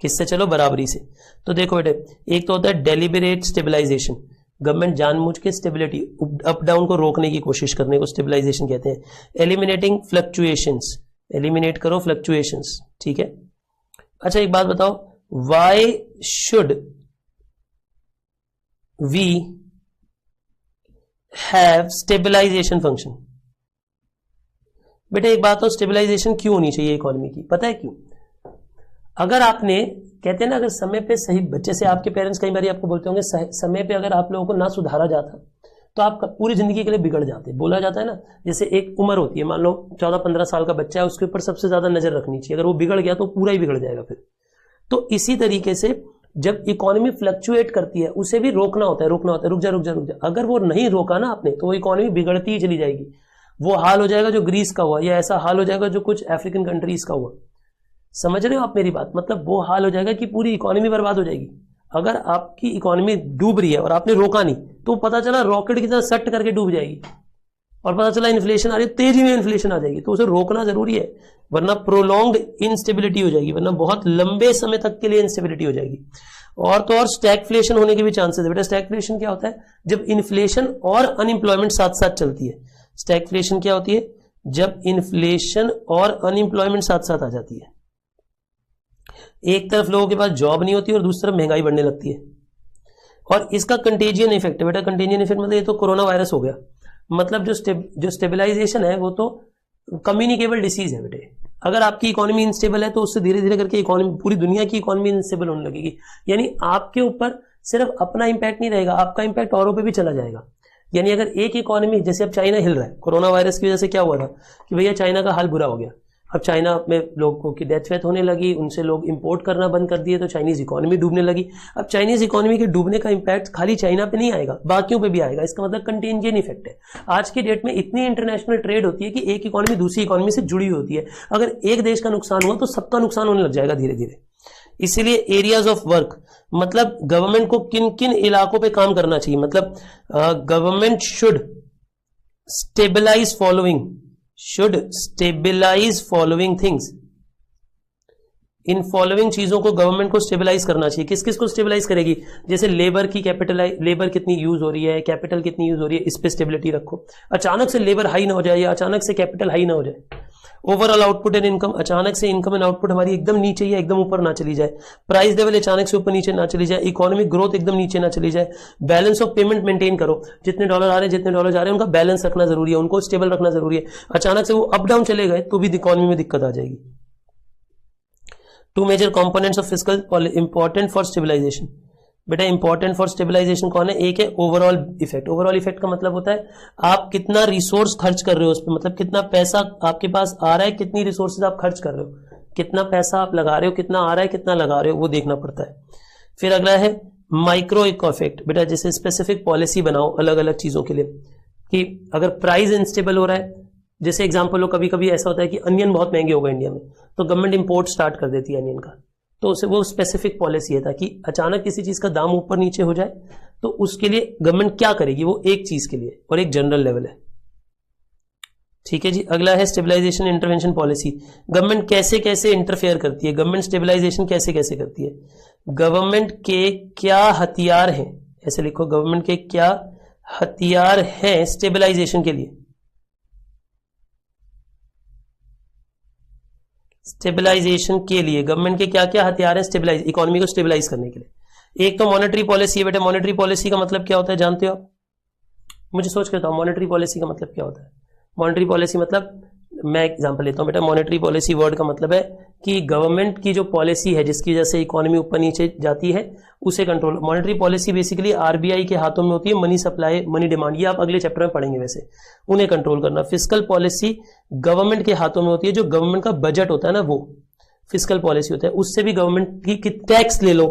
किससे चलो? बराबरी से। तो देखो बेटे, एक तो होता है डेलिबरेट स्टेबलाइजेशन, गवर्नमेंट जानबूझ के स्टेबिलिटी अप डाउन को रोकने की कोशिश करने को स्टेबलाइजेशन कहते हैं। एलिमिनेटिंग फ्लक्चुएशंस, एलिमिनेट करो फ्लक्चुएशंस, ठीक है। अच्छा एक बात बताओ, why should we have stabilization function? बेटा एक बात, तो स्टेबलाइजेशन क्यों होनी चाहिए इकोनॉमी की? पता है क्यों? अगर आपने, कहते हैं ना, अगर समय पे सही, बच्चे से आपके पेरेंट्स कई बार आपको बोलते होंगे समय पे अगर आप लोगों को ना सुधारा जाता तो आप पूरी जिंदगी के लिए बिगड़ जाते। बोला जाता है ना, जैसे एक उम्र होती है, मान लो 14-15 साल का बच्चा है, उसके ऊपर सबसे ज्यादा नजर रखनी चाहिए, अगर वो बिगड़ गया तो पूरा ही बिगड़ जाएगा फिर। तो इसी तरीके से जब इकोनॉमी फ्लक्चुएट करती है उसे भी रोकना होता है, रुक जा। अगर वो नहीं रोका ना आपने तो वो इकोनॉमी बिगड़ती ही चली जाएगी। वो हाल हो जाएगा जो ग्रीस का हुआ, या ऐसा हाल हो जाएगा जो कुछ अफ्रीकन कंट्रीज का हुआ। समझ रहे हो आप मेरी बात? मतलब वो हाल हो जाएगा कि पूरी इकोनॉमी बर्बाद हो जाएगी। अगर आपकी इकोनॉमी डूब रही है और आपने रोका नहीं तो पता चला रॉकेट की तरह सट करके डूब जाएगी, और पता चला इन्फ्लेशन आ रही है, तेजी में इन्फ्लेशन आ जाएगी। तो उसे रोकना जरूरी है, वरना प्रोलॉन्ग इंस्टेबिलिटी हो जाएगी, वरना बहुत लंबे समय तक के लिए इंस्टेबिलिटी हो जाएगी। और तो और स्टैगफ्लेशन होने के भी चांसेस है। बेटा स्टैगफ्लेशन क्या होता है? जब इन्फ्लेशन और अनएम्प्लॉयमेंट साथ साथ चलती है। स्टैगफ्लेशन क्या होती है? जब इन्फ्लेशन और अनएम्प्लॉयमेंट साथ साथ आ जाती है। एक तरफ लोगों के पास जॉब नहीं होती और दूसरी तरफ महंगाई बढ़ने लगती है। और इसका कंटेजियन इफेक्ट है बेटा। कंटेजियन इफेक्ट मतलब ये तो कोरोना वायरस हो गया, मतलब जो स्टेबलाइजेशन है वो तो कम्युनिकेबल डिसीज है बेटे। अगर आपकी इकोनॉमी इनस्टेबल है तो उससे धीरे धीरे करके इकोनॉमी, पूरी दुनिया की इकोनॉमी इनस्टेबल होने लगेगी। यानी आपके ऊपर सिर्फ अपना इंपैक्ट नहीं रहेगा, आपका इंपैक्ट औरों पे भी चला जाएगा। यानी अगर एक इकोनॉमी, जैसे अब चाइना हिल रहा है, कोरोना वायरस की वजह से क्या हुआ था कि भैया चाइना का हाल बुरा हो गया। अब चाइना में लोगों की डेथ वेथ होने लगी, उनसे लोग इंपोर्ट करना बंद कर दिए, तो चाइनीज इकोनॉमी डूबने लगी। अब चाइनीज इकोनॉमी के डूबने का इंपैक्ट खाली चाइना पे नहीं आएगा, बाकियों पे भी आएगा। इसका मतलब कंटेंजियन इफेक्ट है। आज की डेट में इतनी इंटरनेशनल ट्रेड होती है कि एक इकोनॉमी दूसरी इकोनॉमी से जुड़ी होती है। अगर एक देश का नुकसान हुआ तो सबका नुकसान होने लग जाएगा धीरे धीरे। इसीलिए एरियाज ऑफ वर्क, मतलब गवर्नमेंट को किन किन इलाकों पे काम करना चाहिए, मतलब government should stabilize following things. इन फॉलोइंग चीजों को गवर्नमेंट को स्टेबलाइज करना चाहिए। किस किस को स्टेबलाइज करेगी? जैसे लेबर की लेबर कितनी यूज हो रही है, कैपिटल कितनी यूज हो रही है, इस पे स्टेबिलिटी रखो। अचानक से लेबर हाई ना हो जाए या अचानक से कैपिटल हाई ना हो जाए। ओवरऑल आउटपुट एंड इनकम, अचानक से इनकम एंड आउटपुट हमारी एकदम नीचे या एकदम ऊपर ना चली जाए। प्राइस लेवल अचानक से ऊपर नीचे ना चली जाए। इकोनॉमिक ग्रोथ एकदम नीचे ना चली जाए। बैलेंस ऑफ पेमेंट मेंटेन करो। जितने डॉलर आ रहे हैं, जितने डॉलर जा रहे हैं, उनका बैलेंस रखना जरूरी है, उनको स्टेबल रखना जरूरी है। अचानक से वो अप डाउन चले गए तो भी इकोनॉमी में दिक्कत आ जाएगी। Two major components of fiscal important for stabilization. बेटा इंपॉर्टेंट फॉर स्टेबलाइजेशन कौन है? एक है ओवरऑल इफेक्ट। ओवरऑल इफेक्ट का मतलब होता है आप कितना रिसोर्स खर्च कर रहे हो उस पर, मतलब कितना पैसा आपके पास आ रहा है, कितनी रिसोर्सेज आप खर्च कर रहे हो, कितना पैसा आप लगा रहे हो, कितना आ रहा है, कितना लगा रहे हो, वो देखना पड़ता है। फिर अगला है माइक्रो इफेक्ट। बेटा जैसे स्पेसिफिक पॉलिसी बनाओ अलग अलग चीजों के लिए, कि अगर प्राइस अनस्टेबल हो रहा है, जैसे एग्जाम्पल हो, कभी कभी ऐसा होता है कि अनियन बहुत महंगे हो गए इंडिया में, तो गवर्नमेंट इंपोर्ट स्टार्ट कर देती है अनियन का, तो उसे वो स्पेसिफिक पॉलिसी है ताकि अचानक किसी चीज का दाम ऊपर नीचे हो जाए तो उसके लिए गवर्नमेंट क्या करेगी, वो एक चीज के लिए और एक जनरल लेवल है। ठीक है जी। अगला है स्टेबलाइजेशन इंटरवेंशन पॉलिसी। गवर्नमेंट कैसे कैसे इंटरफेयर करती है, गवर्नमेंट स्टेबलाइजेशन कैसे कैसे करती है, गवर्नमेंट के क्या हथियार हैं, ऐसे लिखो, गवर्नमेंट के क्या हथियार हैं स्टेबलाइजेशन के लिए। स्टेबलाइजेशन के लिए गवर्नमेंट के क्या क्या हथियार हैं स्टेबलाइज, इकोनॉमी को स्टेबलाइज करने के लिए। एक तो मॉनेटरी पॉलिसी है। बेटा मॉनेटरी पॉलिसी का मतलब क्या होता है जानते हो आप? मुझे सोच के बताओ मॉनेटरी पॉलिसी का मतलब क्या होता है। मॉनेटरी पॉलिसी मतलब, मैं एग्जांपल लेता हूं बेटा, मॉनेटरी पॉलिसी वर्ड का मतलब है कि गवर्नमेंट की जो पॉलिसी है जिसकी वजह से इकोनॉमी ऊपर नीचे जाती है उसे control. Monetary policy basically RBI के हाथों में होती है, मनी सप्लाई, मनी डिमांड, ये आप अगले चैप्टर में पढ़ेंगे, वैसे उन्हें कंट्रोल करना। फिस्कल पॉलिसी गवर्नमेंट के हाथों में होती है, जो गवर्नमेंट का बजट होता है ना, वो फिस्कल पॉलिसी होता है। उससे भी गवर्नमेंट की टैक्स ले लो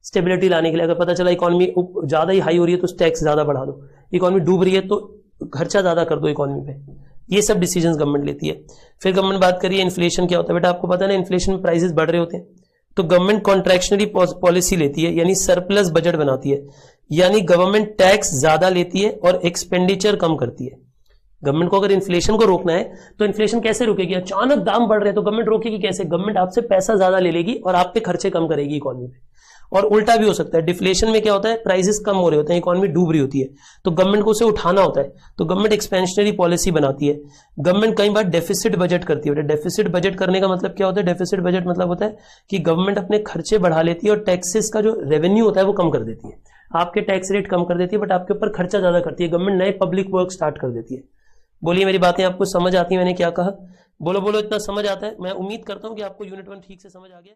स्टेबिलिटी लाने के लिए। अगर पता चला इकोनॉमी ज्यादा ही हाई हो रही है तो टैक्स ज्यादा बढ़ा दो, इकोनॉमी डूब रही है तो खर्चा ज्यादा कर दो इकोनॉमी पे। ये सब डिसीजंस गवर्नमेंट लेती है। फिर गवर्नमेंट बात करिए इन्फ्लेशन क्या होता है। बेटा आपको पता है ना, इन्फ्लेशन में प्राइसेस बढ़ रहे होते हैं तो गवर्नमेंट कॉन्ट्रैक्शनरी पॉलिसी लेती है, यानी सरप्लस बजट बनाती है, यानी गवर्नमेंट टैक्स ज्यादा लेती है और एक्सपेंडिचर कम करती है। गवर्नमेंट को अगर इन्फ्लेशन को रोकना है तो इन्फ्लेशन कैसे रोकेगी? अचानक दाम बढ़ रहे हैं तो गवर्नमेंट रोकेगी कैसे? गवर्नमेंट आपसे पैसा ज्यादा ले लेगी और आप पे खर्चे कम करेगी इकोनॉमी पे। और उल्टा भी हो सकता है, डिफ्लेशन में क्या होता है, प्राइसेस कम हो रहे होते हैं, इकोनॉमी डूब रही होती है तो गवर्नमेंट को उसे उठाना होता है, तो गवर्नमेंट एक्सपेंशनरी पॉलिसी बनाती है। गवर्नमेंट कई बार डेफिसिट बजट करती है। डेफिसिट बजट करने का मतलब क्या होता है? डेफिसिट बजट मतलब होता है कि गवर्नमेंट अपने खर्चे बढ़ा लेती है और टैक्सेस का जो रेवेन्यू होता है वो कम कर देती है। आपके टैक्स रेट कम कर देती है बट आपके ऊपर खर्चा ज्यादा करती है। गवर्नमेंट नए पब्लिक वर्क स्टार्ट कर देती है। बोलिए मेरी बातें आपको समझ आती है मैंने क्या कहा? बोलो बोलो, इतना समझ आता है? मैं उम्मीद करता हूं कि आपको यूनिट 1 ठीक से समझ आ गया।